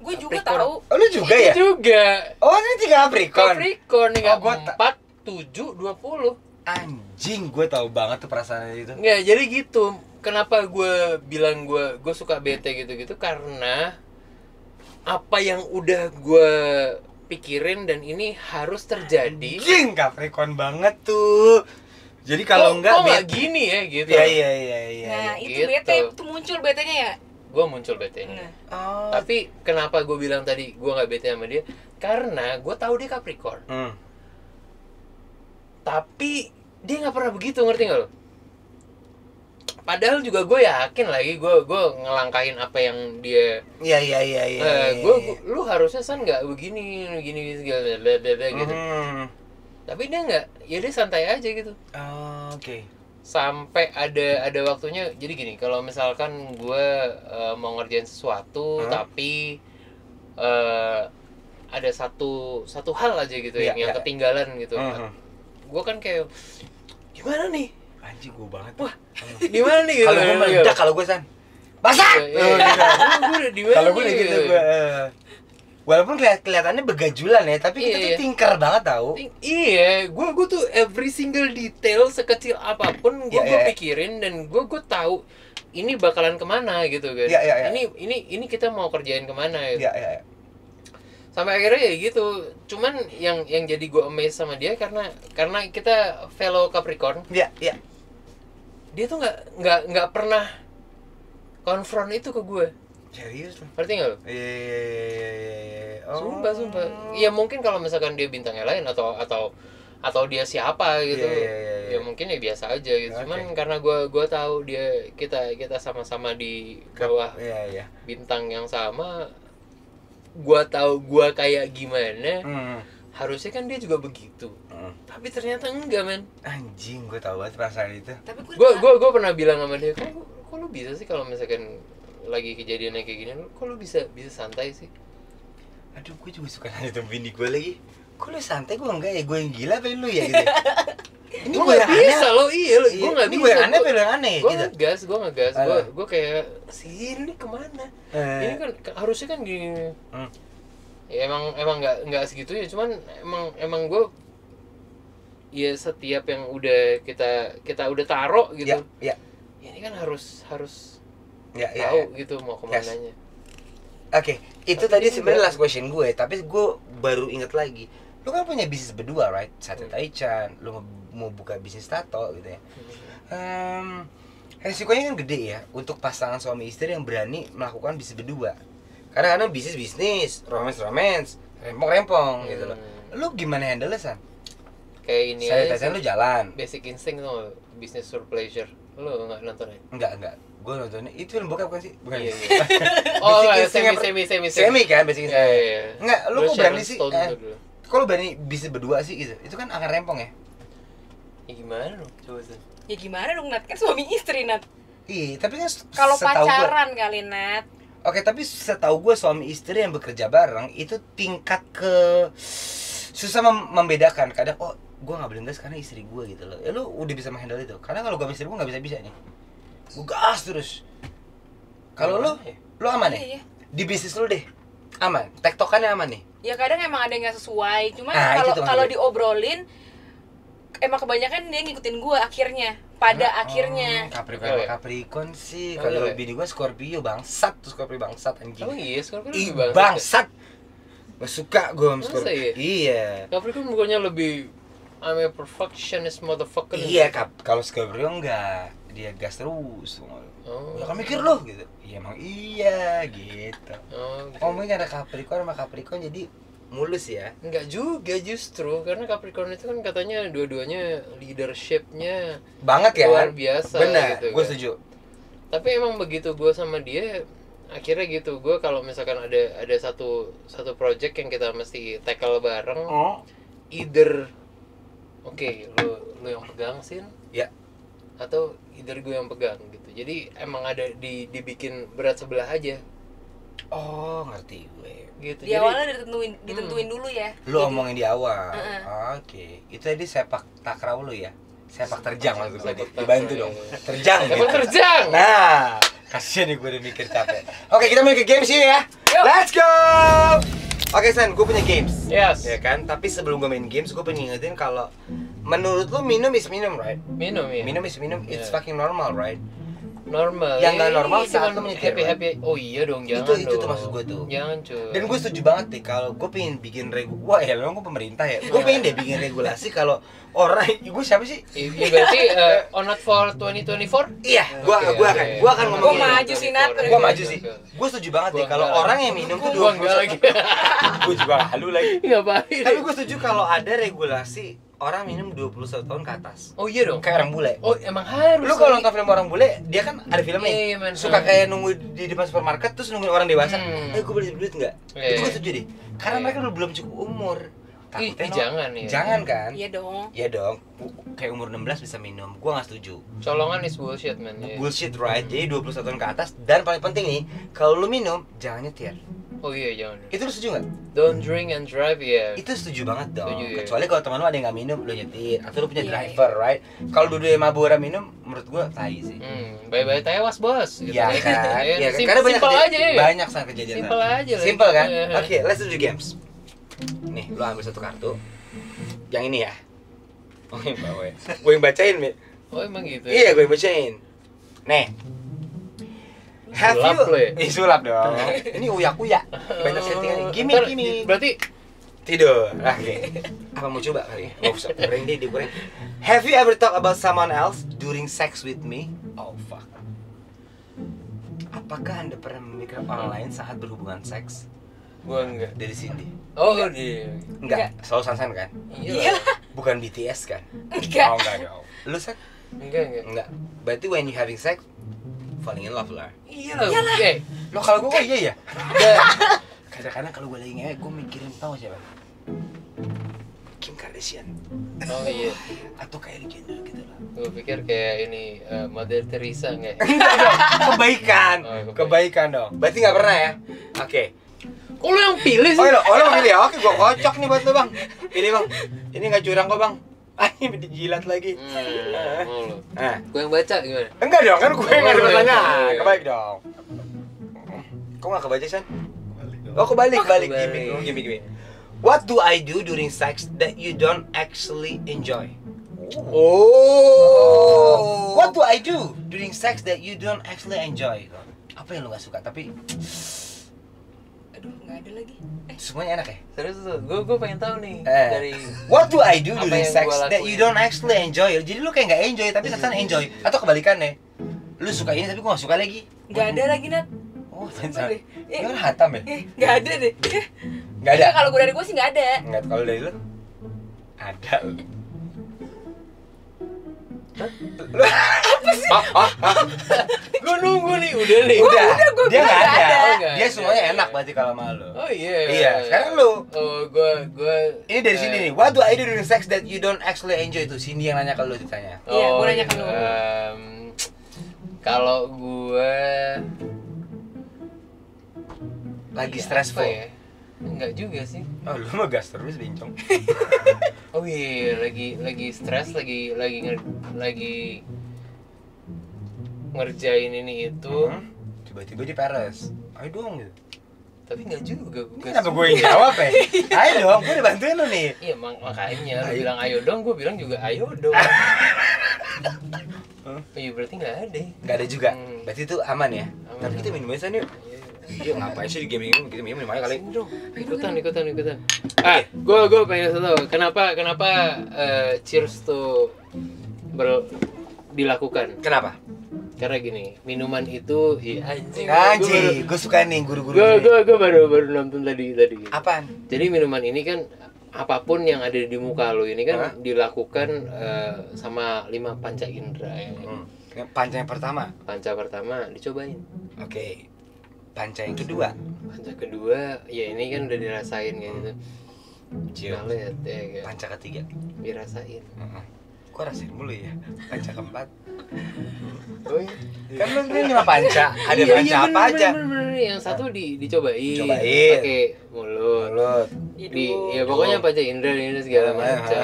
Gue juga Capricorn. tahu. Oh, lu juga ya? Juga. Oh, ini 3 Capricorn. Capricorn nih Oh, gua 4, 7, 20. Anjing, gue tahu banget tuh perasaan itu. Enggak, jadi gitu. kenapa gue bilang gue suka bete gitu-gitu karena apa yang udah gue pikirin dan ini harus terjadi. Anjing, Capricorn banget tuh. Jadi kalau enggak nggak gini ya gitu. Iya. Nah, itu gitu. bete, itu muncul betenya ya? Gue muncul betenya. Oh. Tapi kenapa gue bilang tadi gue nggak bete sama dia? Karena gue tahu dia Capricorn. Tapi dia nggak pernah begitu, ngerti nggak lo? Padahal juga gue yakin lagi gue ngelangkahin apa yang dia. Iya. Lu harusnya San nggak begini segala gitu. Tapi dia nggak, ya dia santai aja gitu. Oke. Sampai ada waktunya. Jadi gini, kalau misalkan gue mau ngerjain sesuatu tapi ada satu hal aja gitu yang ketinggalan gitu. Gue kan kayak gimana nih? Anjing gue banget. Wah, gimana nih? Kalau gue meledak, kalau gue San. Basak. Kalau gue gitu gue. Walaupun kelihatannya begajulan ya, tapi kita tuh tinker banget tau. Iya, gue tuh every single detail sekecil apapun gue pikirin dan gue tahu ini bakalan kemana gitu kan. Ini kita mau kerjain kemana gitu. Sampai akhirnya ya gitu. Cuman yang jadi gue amazed sama dia karena kita fellow Capricorn. Iya. Dia tuh nggak pernah konfront itu ke gue. Serius tuh. Ngerti nggak lo? Iya. Sumpah. Ya mungkin kalau misalkan dia bintangnya lain atau dia siapa gitu. Ya mungkin ya biasa aja gitu. Cuman karena gue tahu dia kita sama-sama di bawah bintang yang sama. Gue tahu gue kayak gimana. Harusnya kan dia juga begitu. Tapi ternyata enggak, men. Anjing, gue tahu banget perasaan itu. Tapi gue pernah bilang sama dia, kok lu bisa sih kalau misalkan lagi kejadiannya kayak gini, kok lu bisa santai sih? Aduh, gue juga suka nanya tuh bini gue lagi. Kok lu santai, gue enggak ya? Gue yang gila apa lu ya gitu. Ini gue nggak bisa lo, gue nggak bisa. Gue yang aneh apa lu yang aneh? Gue ngegas, gue kayak sini kemana? Ini kan harusnya kan gini. Ya emang nggak segitunya, cuman emang gue ya setiap yang udah kita udah taruh gitu. Ya ini kan harus tahu gitu mau kemananya. Oke, itu tadi sebenarnya last question gue, tapi gue baru inget lagi. Lu kan punya bisnis berdua, right? Sate Taichan, lu mau buka bisnis tato gitu ya. Resikonya kan gede ya untuk pasangan suami istri yang berani melakukan bisnis berdua. Karena kadang bisnis, romance, rempong gitu loh. Lu gimana handle-nya, San? Kayak ini Sate Taichan lu jalan. Basic instinct tuh, business for pleasure. Lu nggak nonton ya? Enggak. Gue nontonnya itu film bokap kan sih? Bukan. Iya. Oh, semi kan basic instinct. Iya. Enggak, lu kok berani sih? Kok lu berani bisnis berdua sih gitu? Itu kan akan rempong ya? Ya gimana dong? Coba sih. Ya gimana dong, Nat? Kan suami istri, Nat. Iya, tapi kan kalau pacaran kali, Nat. Oke, tapi setahu gue suami istri yang bekerja bareng itu tingkat susah membedakan. Kadang gue nggak boleh gas karena istri gue gitu loh. Ya lu udah bisa menghandle itu. Karena kalau gue istri gue nggak bisa nih. Gue gas terus. Kalau lu aman ya? Di bisnis lu deh aman. Tektokannya aman nih. Ya kadang emang ada yang nggak sesuai. Cuman kalau diobrolin emang kebanyakan dia ngikutin gue akhirnya. Pada akhirnya. Capricorn sih. Kalau bini gue Scorpio bangsat tuh, Scorpio bangsat anjing. Oh iya, Scorpio bangsat. Gak suka gue sama Scorpio. Iya. Capricorn bukannya lebih I'm a perfectionist motherfucker. Iya, kalau Scorpio enggak. Dia gas terus. Ya kan mikir loh gitu. Iya emang iya gitu. Ngomongin ada Capricorn sama Capricorn jadi mulus ya? Enggak juga justru, karena Capricorn itu kan katanya dua-duanya leadership-nya banget ya, luar biasa. Benar, gitu, gue setuju. Tapi emang begitu gue sama dia, akhirnya gitu, gue kalau misalkan ada satu project yang kita mesti tackle bareng, either lu yang pegang Sin, ya, atau either gue yang pegang gitu. Jadi emang ada dibikin berat sebelah aja. Oh, ngerti gue. Gitu. Di awalnya ditentuin dulu ya. Lu omongin di awal. Oke. Itu tadi sepak takraw lu ya. Sepak terjang maksud gue. Dibantu dong. Terjang. Sepak terjang. Nah, kasihan nih gue udah mikir capek. Oke, kita main ke games sih ya. Yuk. Let's go. Oke, San, gue punya games. Yes. Ya kan? Tapi sebelum gue main games, gue pengen ngingetin kalau menurut lu minum is minum, right? Minum ya. Minum is minum. It's fucking normal, right? normal. Yang nggak normal saat cuman lu menyetir, happy. Oh iya dong, jangan itu dong. tuh maksud gue tuh. Jangan cuy. Dan gue setuju banget deh kalau gue pengen bikin wah ya memang gue pemerintah ya. Gue pengen deh bikin regulasi kalau orang gue siapa sih? Iya berarti on not for 2024? Iya, gue akan ngomong. Gue maju sih Nat. Gue maju sih. Gue setuju banget deh kalau orang yang minum tuh 20. enggak lagi. Gue juga halu lagi. Ngapain? Tapi gue setuju kalau ada regulasi orang minum 21 tahun ke atas. Oh iya dong. Kayak orang bule. Oh emang harus. Lu kalau nonton film orang bule, dia kan ada filmnya. Iya, men. Suka kayak nunggu di depan supermarket terus nungguin orang dewasa. Gue boleh duit enggak? Iya. Itu gue setuju deh. Karena mereka belum cukup umur. Takutnya jangan ya. Jangan kan? Iya dong. Iya dong. Kayak umur 16 bisa minum. Gua enggak setuju. Colongan is bullshit man. Yeah. Bullshit right. Jadi 21 tahun ke atas dan paling penting nih, kalau lu minum jangan nyetir. Oh iya jangan. Itu lu setuju nggak? Don't drink and drive ya. Itu setuju banget dong. Setuju, ya. Kecuali kalau teman lu ada yang nggak minum, lu nyetir atau lu punya Iya, driver, right? Kalau dua-duanya mabuk orang minum, menurut gua tai sih. Bye-bye tewas bos. Gitu Iya kan? Iya kan? Simple, Karena banyak simple aja ya. banyak sangat kejadian. Simple aja lah. Simple kan? Iya. Oke, let's do games. Nih, lu ambil satu kartu. Yang ini ya. Oh, yang bawah ya. Gue yang bacain, Mi. Oh emang gitu. Iya, gue yang bacain. Nih. Have Sulap lo ya? Sulap dong. Ini uyak-uyak. Banyak settingan. Ntar, Gimme. Berarti Tidur. Oke. Apa mau coba kali? Mau usah goreng deh, digoreng. Have you ever talked about someone else during sex with me? Oh fuck. Apakah Anda pernah memikirkan orang lain saat berhubungan seks? gua enggak. Dari Cindy. Oh dia. Enggak, selalu Sansan kan? Iya. Bukan BTS kan? Enggak. Oh enggak dong. Lu San? Enggak. Enggak. Berarti when you having sex, falling in love lah. Iya lah. Oke. Lo kalau gue kok iya ya? Enggak. Kadang-kadang kalau gue lagi ngewe, gue mikirin tau siapa? Kim Kardashian. Oh iya. Atau kayak Jenner gitu lah. Gua pikir kayak ini Mother Teresa enggak? Enggak dong, kebaikan. Oh, Kebaikan dong. Berarti nggak pernah ya? Oke. Kok lu yang pilih sih? Oh lo pilih ya? Oke, gue kocok nih buat lo bang. Ini bang, ini nggak curang kok bang. Ah, ini dijilat lagi. Mau lu. Nah. Gua yang baca gimana? Enggak dong, kan gue yang ngasih Oh, pertanyaan. iya. Kebalik dong. Kok nggak kebaca, San? Oh, kebalik. kebalik. Gimik. What do I do during sex that you don't actually enjoy? Oh. What do I do during sex that you don't actually enjoy? Apa yang lu gak suka tapi Aduh, nggak ada lagi. semuanya enak ya? Serius tuh, gue pengen tahu nih Eh. dari What do I do Apa during yang sex gua that lakuin? you don't actually enjoy? Jadi lu kayak gak enjoy tapi ternyata enjoy. Atau kebalikannya, lu suka ini tapi gua gak suka lagi. Nggak ada lagi Nat. Oh, Apa ternyata. deh? Lu kan hatam ya? Nggak ada deh. Gak ada? Kalau gue dari gue sih nggak ada. Enggak, kalau dari lu? Ada. Lu gue nunggu nih udah nih. Udah, gua dia bilang nggak nggak ada. ada. Dia semuanya enak berarti kalau sama lu. Oh iya. Iya, sekarang lu. Oh gue. Ini dari sini nih. What do I do during sex that you don't actually enjoy? Itu Cindy yang nanya ke lu ceritanya. Iya, gua nanya ke lu. Kalau gue Lagi Iya, stressful. apa ya? Enggak juga sih. Oh, lu mah gas terus bincang. Oh iya, lagi stres, lagi ngerjain ini itu. Tiba-tiba dia peres. Ayo dong gitu. Tapi enggak juga. Ini kenapa gue yang jawab ya? Ayo dong, gue udah bantuin lu nih. Iya, makanya lu Ayo. bilang ayo dong, gue bilang juga ayo dong. Oh iya, berarti nggak ada. Nggak ada juga. Hmm. Berarti itu aman ya. Aman. Tapi kita minum aja yuk. Iya, ngapain sih di gaming ini? Kita minum aja kali. Ikutan. Gue pengen tahu kenapa cheers tuh dilakukan. Kenapa? Karena gini, minuman itu anjing. Anjing, gue suka nih guru-guru. Gue baru nonton tadi. Apaan? Jadi minuman ini kan apapun yang ada di muka lo ini kan dilakukan sama 5 panca indera ya. Yang panca yang pertama. Panca pertama dicobain. Oke. Panca yang kedua. Panca kedua ya ini kan udah dirasain kayak gitu. Cium. Nah, lihat ya kan. Panca ketiga. Dirasain. Kok rasain mulu ya? Panca keempat. Oh iya. Kan lu ini 5 panca. Ada panca apa aja? Bener. Yang satu dicobain. Cobain. Pakai mulut. Mulut. Ya pokoknya panca indera ini segala macam.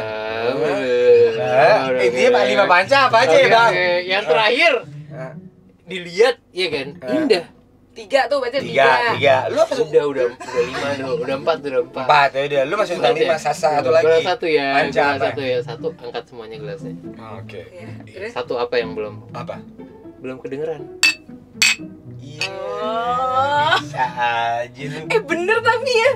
Intinya 5 panca apa aja ya, Bang? Yang terakhir dilihat ya kan indah. 3 tuh berarti 3. Lu apa sudah? Udah 5 tuh, udah 4 tuh, udah 4. 4 ya udah. Lu masih udah 5 sasa satu lagi. Gelas satu ya, Panca gelas apa? satu ya, satu angkat semuanya gelasnya. Oke. Iya. Terus Satu apa yang belum? Apa? belum kedengeran. Iya. Oh. Bisa aja lu. Bener tapi ya.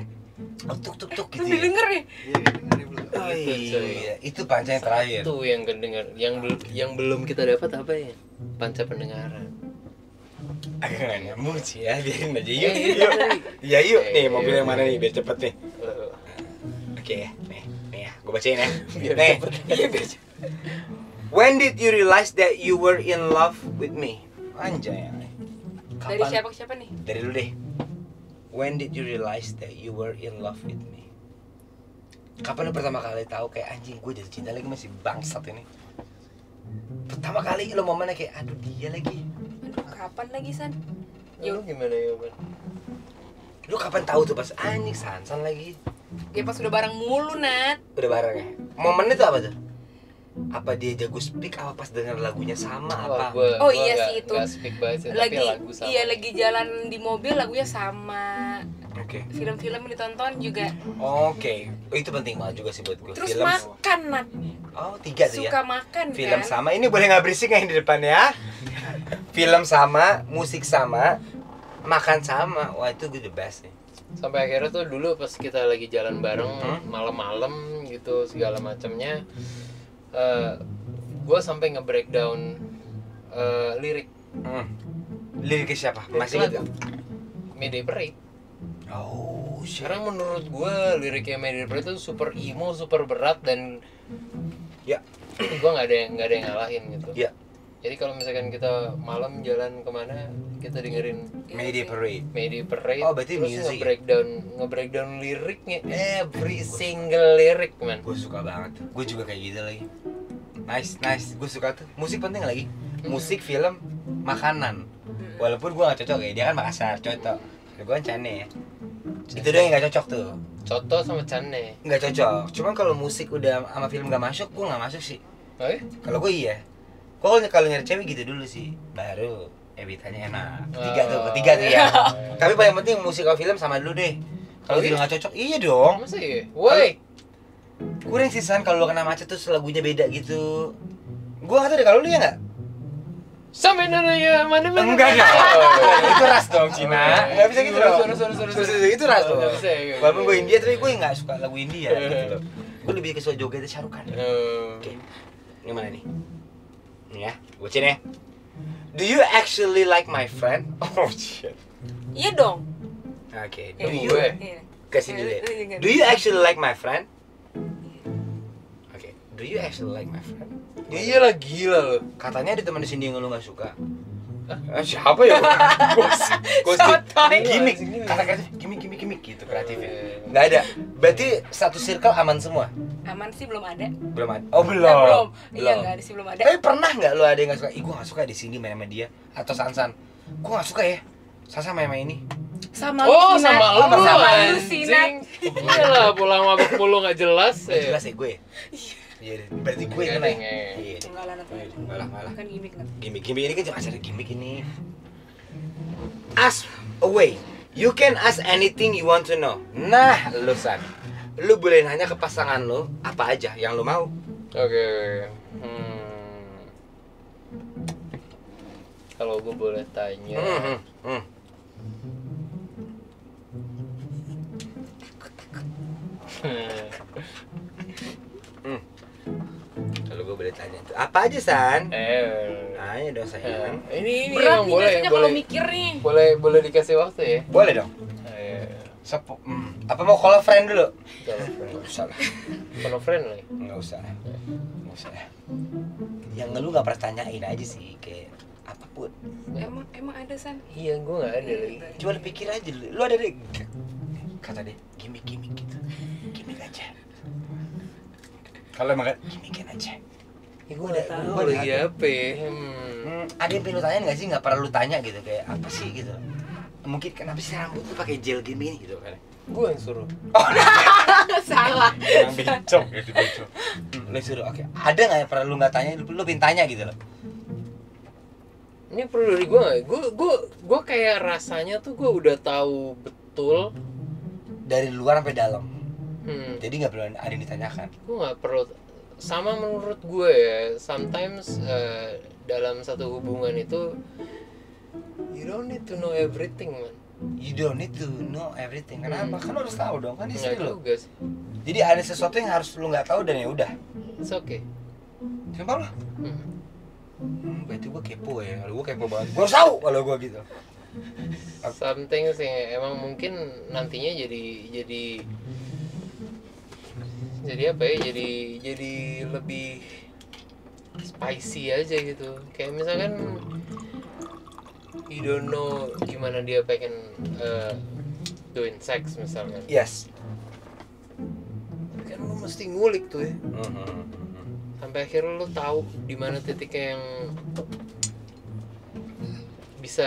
Oh, tuk tuk tuk gitu. Belum didengar ya? Iya, denger belum. Oh, Gitu, coy. iya, itu panca yang terakhir. Itu yang kedengar, yang belum kita dapat apa ya? Panca pendengaran. Agak nggak nyambung sih ya, biarin aja Iya, yuk. iya, Yuk. iya. Ya yuk, nih Iya, mobil iya. yang mana nih biar cepet nih. Eh, Oke ya, nih ya, gue bacain ya. Biar Nih. cepet. Iya, biar cepet. When did you realize that you were in love with me? Anjay. Dari siapa ke siapa nih? Dari lu deh. When did you realize that you were in love with me? Kapan lu pertama kali tahu kayak anjing gue jatuh cinta lagi masih bangsat ini? Pertama kali lu momennya kayak aduh dia lagi. Aduh, kapan lagi San? Lu gimana ya, Ban? Lu kapan tahu tuh pas anjing Sansan lagi? Ya pas udah bareng mulu, Nat. Udah bareng ya? Momennya tuh apa tuh? Apa dia jago speak apa pas denger lagunya sama apa? Oh, iya sih itu. Gak speak bahasa, Lagi tapi lagu sama. iya lagi jalan di mobil lagunya sama. Oke. Film-film yang ditonton juga. Oke. Oh, itu penting banget juga sih buat gue. Terus Film. makan, Nat. Oh, 3 tuh ya. Suka makan Film kan? sama. Ini boleh nggak berisik nggak yang di depan ya? Film sama, musik sama, makan sama. Wah, itu gue the best nih. Sampai akhirnya tuh dulu pas kita lagi jalan bareng malam-malam gitu segala macamnya, gue sampai nge-breakdown lirik. Liriknya siapa? Masih Lagu. ingat? Mayday Parade. Oh, shit. Sekarang menurut gue liriknya Mayday Parade itu super emo, super berat dan Ya. gue nggak ada yang ngalahin gitu. Ya. Jadi kalau misalkan kita malam jalan kemana, kita dengerin Mayday Parade. Mayday Parade. Oh, berarti terus music ya? nge-breakdown liriknya, every single lyric, man. Gue suka banget. Gue juga kayak gitu lagi. Nice. Gue suka tuh. Musik penting lagi. Musik, film, makanan. Walaupun gue gak cocok ya. Dia kan Makassar, cocok. Gue kan Cane ya. Itu doang yang gak cocok tuh. Coto sama Cane. Nggak cocok. Cuman kalau musik udah sama film gak masuk, gue nggak masuk sih. Oh iya? Kalau gue iya. Gue kalau nyari cewek gitu dulu sih. Baru Evitanya enak. Ketiga tuh ya. Tapi paling penting musik atau film sama dulu deh. Kalau Oh, gitu iya? nggak cocok, iya dong. Masa iya? Woi. Kurang sih San kalau lo kena macet tuh lagunya beda gitu. Gue nggak tahu deh kalau lu ya nggak. Sampai nana ya mana mana. Enggak dong. Itu ras dong Cina. Nggak bisa gitu dong. Sorry. Itu ras dong. Nggak bisa ya. Walaupun gue India tapi gue nggak suka lagu India gitu loh. Gue lebih suka jogetnya Shah Rukh Khan. Oke. Ini mana nih? Nih ya, gue cek ya. Do you actually like my friend? Oh shit. Iya dong. Oke. Iya. Do you Gue. Iya. kasih dulu ya. Iya. Do you actually like my friend? Oke. Do you actually like my friend? Iya lah gila lo. Katanya ada teman di sini yang lu nggak suka. Siapa ya? Gue Sotoy. gimmick. Kata-kata gimmick gitu kreatifnya. Nggak ada. Berarti satu circle aman semua. Aman sih belum ada. Belum ada. Oh belum. Belum. Iya nggak ada sih belum ada. Tapi pernah nggak lu ada yang nggak suka? Ih gue nggak suka di sini main sama dia atau Sansan. Gue nggak suka ya. Sansan main sama ini. Sama Oh, lu sih, Nat. sama lu Sama lu anjing. sih, Nat. Iyalah pulang mabuk mulu nggak jelas. Nggak jelas ya gue. Iya deh. Berarti gue yang kena. Nggak ada, Iya. deh. Enggak lah, Nat. Enggak lah. Kan gimmick, Nat. Gimmick ini kan cuma acara gimmick ini. Ask away. You can ask anything you want to know. Nah, lu San. Lu boleh nanya ke pasangan lu apa aja yang lu mau. Oke. Kalau gue boleh tanya, Kalau gue boleh tanya tuh apa aja San? eh, Nanya dong sayang. ini Berat yang nih boleh, biasanya kalau boleh, mikir nih. boleh dikasih waktu ya. Boleh dong. Apa mau call a friend dulu? Kalau Nggak usah lah. kalau friend lah. Nggak usah. Nggak usah. Yang lu nggak pernah tanyain aja sih kayak apapun. Emang ada San? Iya, gue nggak ada lagi. Coba lu pikir aja lu ada deh. Kata deh gimmick gitu. Gimmick aja. Kalau emang gimmickin aja. Ya, gue udah tahu lagi apa ya. Ada yang pengen lu tanyain nggak sih? Nggak pernah lu tanya gitu kayak apa sih gitu. Mungkin kenapa sih rambut lu pakai gel gini gitu kan? Gue yang suruh. Salah. Yang becok gitu becok. Lu suruh oke. Ada nggak yang pernah lu nggak tanya? Lu pengen tanya gitu loh. Ini perlu dari gue nggak? Gue kayak rasanya tuh gue udah tahu betul. Dari luar sampai dalam. Hmm. Jadi nggak perlu ada yang ditanyakan. Gue nggak perlu sama menurut gue ya, sometimes dalam satu hubungan itu you don't need to know everything, man. You don't need to know everything. Kenapa? Kan lo harus tahu dong, kan istri Nggak lo. juga sih. Jadi ada sesuatu yang harus lo nggak tahu dan ya udah. It's okay. Simpel lah. Berarti gue kepo ya. Kalau gue kepo banget. Gue harus tahu kalau gue gitu. Something sih emang mungkin nantinya jadi apa ya? Jadi lebih spicy aja gitu. Kayak misalkan you don't know gimana dia pengen doing sex misalkan. Yes. Kan lu mesti ngulik tuh ya. Sampai akhirnya lu tahu di mana titiknya yang bisa.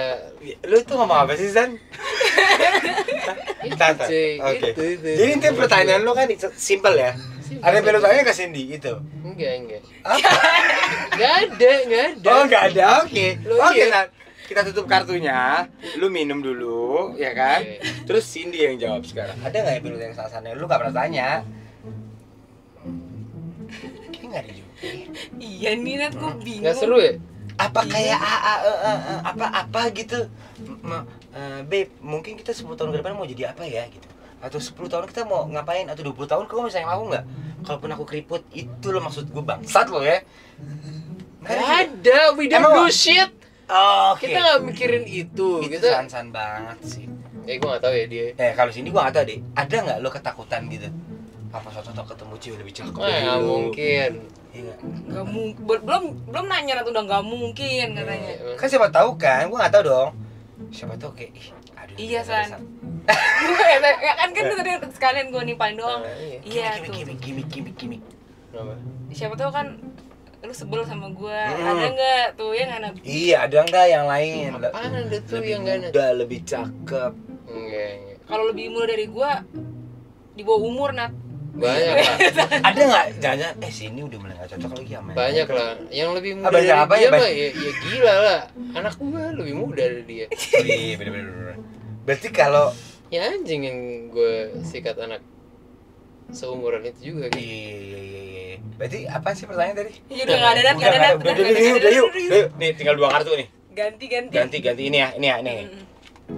Lu tuh ngomong apa sih, Zan? Tante. Oke. Jadi inti pertanyaan lu kan simple ya. Ada yang perlu tanya ke Cindy itu? Enggak. Apa? Enggak ada. Oh, enggak ada. Oke. Lu Oke, iya. Zan. Kita tutup kartunya, lu minum dulu, ya kan? Oke. Terus Cindy yang jawab sekarang. Ada nggak yang perlu yang sasarannya? Lu nggak pernah tanya. Kayaknya nggak ada juga. Iya nih, Nat, gue bingung. Nggak seru ya? Apa kayak apa gitu? Babe, mungkin kita 10 tahun ke depan mau jadi apa ya gitu? Atau 10 tahun kita mau ngapain? Atau 20 tahun kamu bisa yang aku nggak? Kalaupun aku keriput, itu lo maksud gue bangsat lo ya? Nggak ada, we don't Emang do apa? shit. Oke. Kita nggak mikirin itu. Itu Kita, san-san banget sih. gue nggak tahu ya dia. Kalau sini gua nggak tahu deh. Ada nggak lo ketakutan gitu? Apa suatu saat ketemu cewek lebih cakep dari Nggak lo? mungkin. Iya nggak? Nggak mungkin. Belum nanya, Nat, udah nggak mungkin katanya. Kan siapa tahu kan? Gua nggak tahu dong. Siapa tahu kayak aduh. Iya, ada San. Ya kan tadi sekalian gue nimpalin doang. Iya. Iya tuh. Gimik. Kenapa? Siapa tahu kan lu sebel sama gue. Ada nggak tuh yang anak? Iya, ada nggak yang lain? Apaan ada tuh Lebih yang nggak ada? muda, lebih cakep. Enggak. Kalau lebih muda dari gue, di bawah umur, Nat. Banyak lah. Ada nggak? Jangan. Sini udah mulai nggak cocok lagi sama. Banyak lah. Yang lebih muda banyak dari apa dia ya, mah ya gila lah. Anak gua lebih muda dari dia. Iya, bener. Berarti kalau Ya anjing yang gue sikat anak seumuran itu juga gitu. iya. Berarti apa sih pertanyaan tadi? Ya udah nggak ada, Nat, nggak ada, Nat. Udah yuk. Nih tinggal 2 kartu nih. Ganti. Ganti ini ya.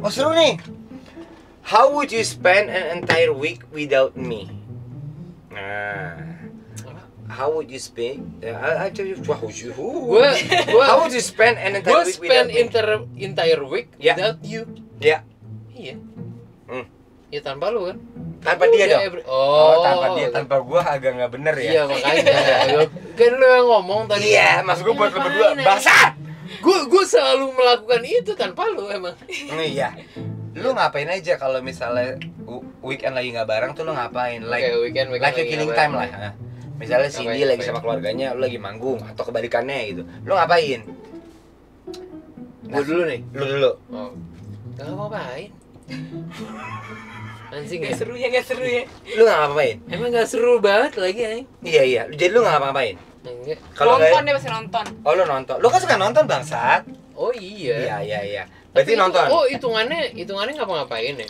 Oh seru nih. How would you spend an entire week without me? Nah, how would you spend? I tell you, how would you spend an entire Gue week without spend me? entire week Ya. without you. Ya, Iya. Hmm. Ya tanpa lu kan. tanpa dia Udah dong. Oh, Tanpa dia, tanpa gua agak nggak bener ya. Iya makanya. Kan lu yang ngomong tadi. Iya, maksud gua buat lo berdua. Ngapain, Bangsat. Gue selalu melakukan itu tanpa lu emang. Iya. Lu ngapain aja kalau misalnya weekend lagi nggak bareng tuh lu ngapain? Like Oke, weekend like lagi killing nggak time bareng. lah. Misalnya Cindy lagi sama keluarganya, lu lagi manggung atau kebalikannya gitu. Lu ngapain? Gue dulu nih. Lu dulu. Oh. Gak ngapain. Anjing ya. Nggak seru ya. Lu nggak ngapain? Emang gak seru banget lagi anjing. Iya. Jadi lu nggak ngapain? Enggak. Kalau Nonton nggak, dia pasti nonton. oh lu nonton. Lu kan suka nonton bangsat. Oh iya. Iya. Berarti Tapi nonton. Oh hitungannya ngapa-ngapain ya?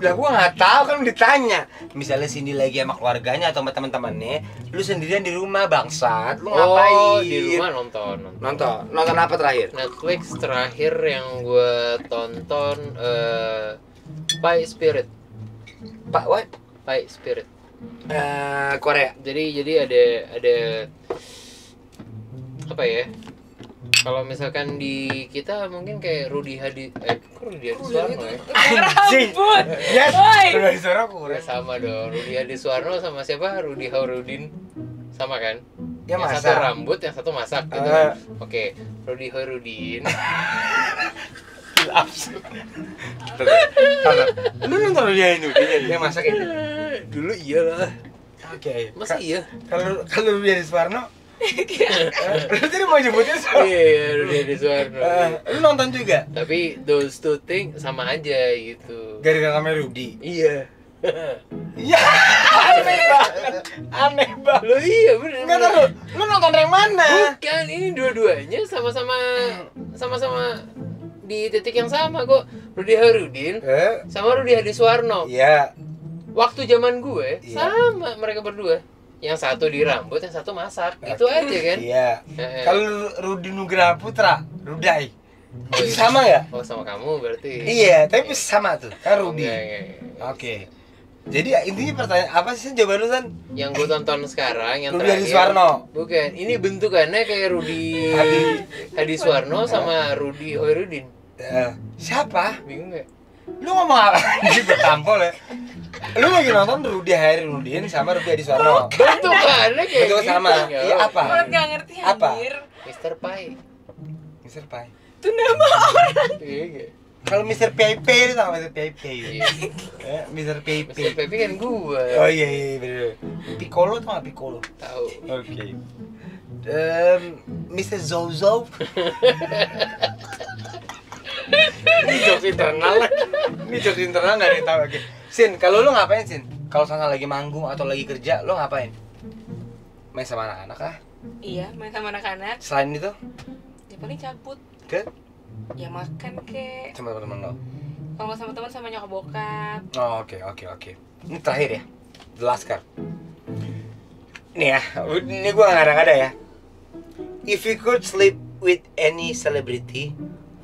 Lah gua nggak tahu kan ditanya. Misalnya Cindy lagi sama keluarganya atau sama teman-temannya, lu sendirian di rumah bangsat. Lu ngapain? Oh di rumah nonton. Nonton apa terakhir? Netflix terakhir yang gue tonton Pie Spirit. Pak what? Pie Spirit. Korea. Jadi ada apa ya? Kalau misalkan di kita mungkin kayak Rudy Hadi Suwarno ya. Anjing. Rambut. Yes. Woi. Udah disuruh aku. Ya, sama dong. Rudy Hadi Suwarno sama siapa? Rudy Haurudin. Sama kan? Ya, yang masak. satu rambut, yang satu masak gitu. Oke, Rudy Haurudin. Absurd. Lu nonton dia itu, dia masak itu. Dulu iyalah. Oke. Masa iya? Kalau lu jadi Suwarno, lu tadi mau nyebutin Iya, Rudy Hadi Suwarno. lu nonton juga? Tapi those two things sama aja gitu. Gara-gara kamera Rudy. Iya. Iya. Aneh banget. Lo iya bener. Enggak tahu. Lu nonton yang mana? Bukan, ini dua-duanya sama-sama di titik yang sama kok. Rudy Haurudin sama Rudy Hadi Suwarno. Iya. Waktu zaman gue Iya. sama mereka berdua. Yang satu di rambut, yang satu masak. Itu aja kan? Iya. Kalau Rudi Nugraha Putra, Rudai. Itu sama nggak? Oh, sama kamu berarti. Iya, tapi sama tuh. Kan Rudi. Enggak. Oke. Jadi intinya pertanyaan apa sih jawaban lu San? Yang gue tonton sekarang yang Rudi terakhir. Hadiswarno. Bukan, ini bentukannya kayak Rudi Hadiswarno sama Rudi Hoirudin. Siapa? Bingung gak? Lu ngomong apa? Ini gue tampol ya. Lu lagi nonton Rudi Hairudin sama Rudi Hadiswarno. Bentukannya kayak Betul gitu. sama. Iya apa? Orang nggak ngerti Apa? anjir. Mr. Pai. Mr. Pai. Itu nama orang. Iya. Kalau Mr. PIP itu sama Mr. PIP. Iya. Mr. PIP. Mr. Pepe kan gua. Oh iya bener. Piccolo tuh nggak Piccolo? Tahu. Oke. Mr. Zozo. Ini jokes internal lah. Ini jokes internal nggak ada yang tahu. Oke. Sin, kalau lu ngapain Sin? Kalau Sasa lagi manggung atau lagi kerja, lu ngapain? Main sama anak-anak kah? Iya, main sama anak-anak. Selain itu, Ya paling cabut. ke Ya makan kek. sama teman-teman lo. Kalau nggak sama teman sama nyokap bokap. Oh, oke. Ini terakhir ya. The last card. Nih ya, ini gua nggak ada ya. If you could sleep with any celebrity,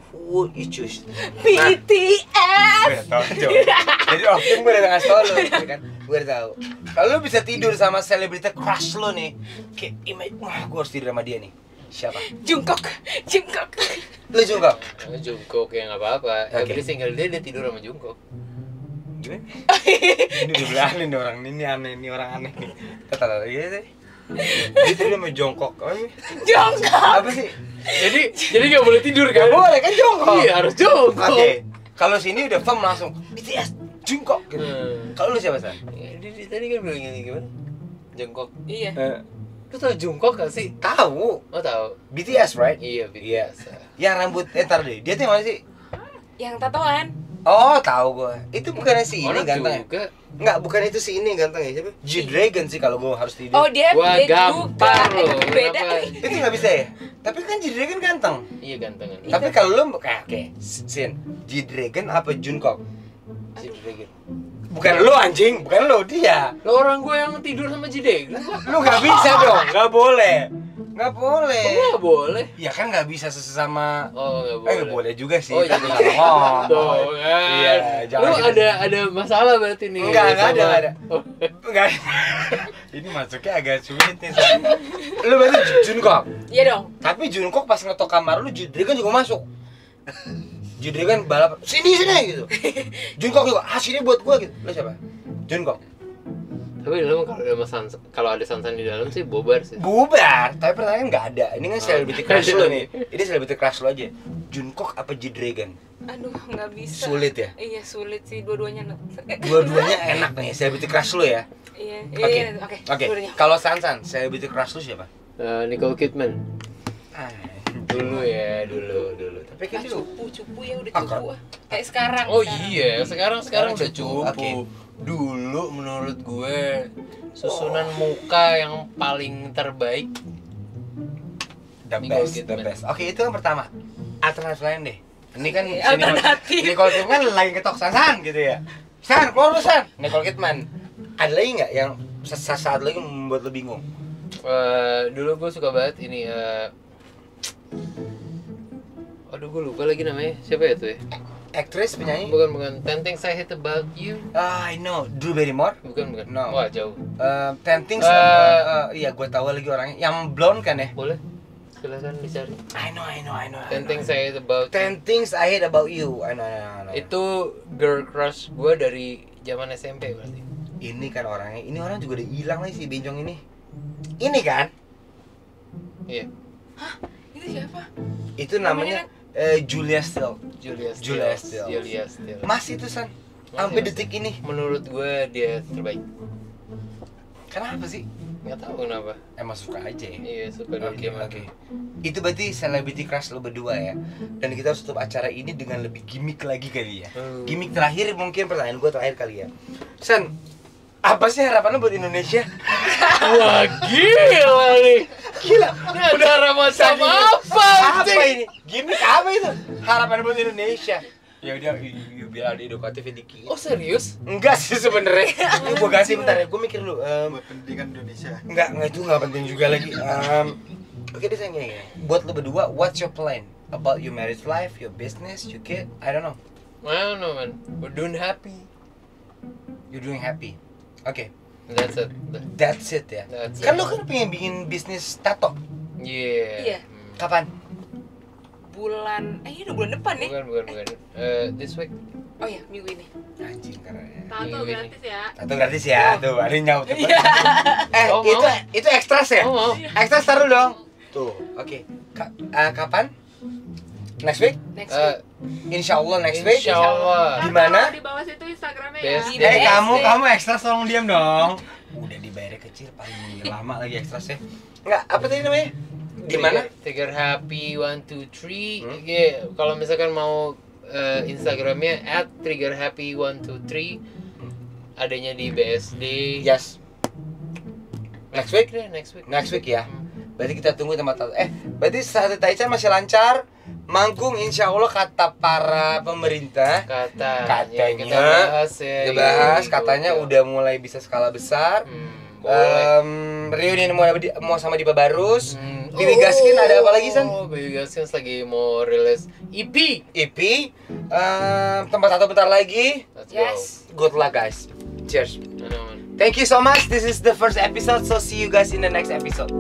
who would you choose? BTS. Gue udah tahu Cok. Jadi waktu itu gue udah ngasih tau lo, ya kan? Gue udah tahu. Kalau lo bisa tidur sama selebriti crush lo nih, kayak wah gue harus tidur sama dia nih. Siapa? Jungkook. Lo Jungkook. Jungkook ya nggak apa-apa. Oke. Every single day dia tidur sama Jungkook. Gimana? Ini udah bilangin nih orang ini aneh, ini orang aneh nih. Kata iya sih. Dia tidur sama Jungkook. Apa sih? Jungkook. Apa sih? Jadi nggak boleh tidur Gak kan? boleh kan Jungkook. Iya harus Jungkook. Oke. Kalau sini udah firm langsung BTS Jungkook gitu. Kalau lu siapa San? Tadi kan bilang gimana? Jungkook. Iya. Lu tau Jungkook gak sih? Tahu. Oh tahu. BTS right? Iya BTS. Yang rambut entar deh. Dia tuh yang mana sih? Yang tatoan. Oh, tahu gua. Itu bukannya si ini Orang ganteng ya? juga. Enggak, bukan itu si ini ganteng ya. Siapa? G-Dragon sih kalau gua harus tidur. Oh dia Wah, dia gampar juga. loh. Beda. Kenapa? Itu nggak bisa ya? Tapi kan G-Dragon ganteng. Iya gantengan. Tapi kalau lu kayak oke, Sin, G-Dragon apa Jungkook? G-Dragon. Bukan lu anjing, bukan lu, dia. Lo orang gue yang tidur sama G-Dragon. Lu nggak bisa dong, nggak boleh. Nggak boleh. Oh, nggak boleh. Ya kan nggak bisa sesama. Oh nggak boleh. Nggak boleh juga sih. Oh, tapi jadi- nggak ngomong. Tuh kan. Iya, jangan Lu gitu. ada masalah berarti nih. Enggak sama- ada. Oh. Enggak. Ini masuknya agak sulit nih. San. Lu berarti Jungkook. Iya dong. Tapi Jungkook pas ngetok kamar lu, G-Dragon juga masuk. G-Dragon balap, sini gitu. Jungkook juga, sini buat gua gitu. Lu siapa? Jungkook. Tapi dalam kalau ada Sansan di dalam sih bobar sih. Bubar, tapi pertanyaan nggak ada. Ini kan celebrity crush Ada. lo nih. Ini celebrity crush lo aja. Jungkook apa G-Dragon? Aduh, nggak bisa. Sulit ya? Iya, sulit sih dua-duanya. Dua-duanya enak nih, celebrity crush lo ya. Iya, Oke. iya, oke. Oke. dua-duanya. Kalau Sansan, celebrity crush lo siapa? Nicole Kidman. Ah, Dulu ya, dulu. tapi kan dia Cupu ya udah Ah, cupu. Kayak sekarang. Oh sekarang. iya, sekarang Sekarang udah cupu. cupu. Oke. Dulu menurut gue susunan muka yang paling terbaik. the Nicole best, the Kidman. best. Oke, itu yang pertama. Alternatif lain deh. Ini kan Oke, alternatif. Nicole Kidman lagi ketok Sansan gitu ya. San, keluar lu San. Nicole Kidman. Ada lagi nggak yang saat lagi membuat lo bingung? Dulu gue suka banget ini. Aduh gue lupa lagi namanya. Siapa ya tuh ya? Aktris, penyanyi? Bukan. Ten Things I Hate About You. I know. Drew Barrymore? Bukan. No. Wah jauh. Ten Things. Iya, gue tahu lagi orangnya. Yang blonde kan ya? Boleh. Silakan dicari. I know. Ten Things I Hate About You. Ten Things I Hate About You. I know. Itu girl crush gue dari zaman SMP berarti. Ini kan orangnya. Ini orang juga udah hilang nih si Benjong ini. Ini kan? Iya. Itu siapa? Itu namanya Julia Stiles. Julia Stiles. Stiles. Masih itu San. Sampai Masih. detik ini. Menurut gue dia terbaik. Kenapa sih? Nggak tahu kenapa. Emang suka aja ya? Iya suka dari Oke. zaman. Itu berarti celebrity crush lo berdua ya. Dan kita harus tutup acara ini dengan lebih gimmick lagi kali ya. Gimmick terakhir mungkin pertanyaan gue terakhir kali ya. San, apa sih harapan lo buat Indonesia? Wah gila nih. Gila. Ini ada harapan sama apa? Apa ini? Gimmick apa itu? Harapan buat Indonesia. Ya dia biar ada edukatifnya dikit. Oh serius? Enggak sih sebenarnya. Ini gua ganti bentar ya. Gua mikir lu. Buat pendidikan Indonesia. Enggak itu enggak penting juga lagi. Oke deh sayang gini. Buat lu berdua, what's your plan about your marriage life, your business, your kid? I don't know. I don't know man. We're doing happy. You're doing happy. Oke. That's it. That's it ya. That's Kan it. lu kan pengen bikin bisnis tato. Iya. Yeah. Kapan? Ini udah bulan depan ya? Bukan. This week. Oh ya, minggu ini. Anjing keren. Tato Minggu ini. gratis ya. Tato gratis ya. Tuh, ada yang nyaut. Oh, mau? itu ekstras ya? Oh, mau. Ekstras taruh dong. Tuh, oke. Kapan? Next week? Next week. Insya Allah next week. Insya Allah. Di mana? Di bawah situ Instagramnya Best ya. day. Kamu ekstras tolong diam dong. Udah dibayar kecil paling lama lagi ekstrasnya. Enggak, apa tadi namanya? Di mana? Trigger Happy 123. Yeah, kalau misalkan mau Instagramnya @triggerhappy123. Adanya di BSD. Yes. Next week? deh, next week. Next week ya. Berarti kita tunggu tempat tato. Berarti Sate Taichan masih lancar. Manggung insya Allah kata para pemerintah. Katanya kita Katanya bahas ya. Kita bahas gitu. katanya udah mulai bisa skala besar. Boleh. Reunion mau sama Dipa Barus. Baby Gaskin ada apa lagi San? Baby Gaskin lagi mau rilis EP. EP. Tempat tato bentar lagi. Let's Yes. Good luck guys. Cheers. go. I know, man. Thank you so much. This is the first episode. So see you guys in the next episode.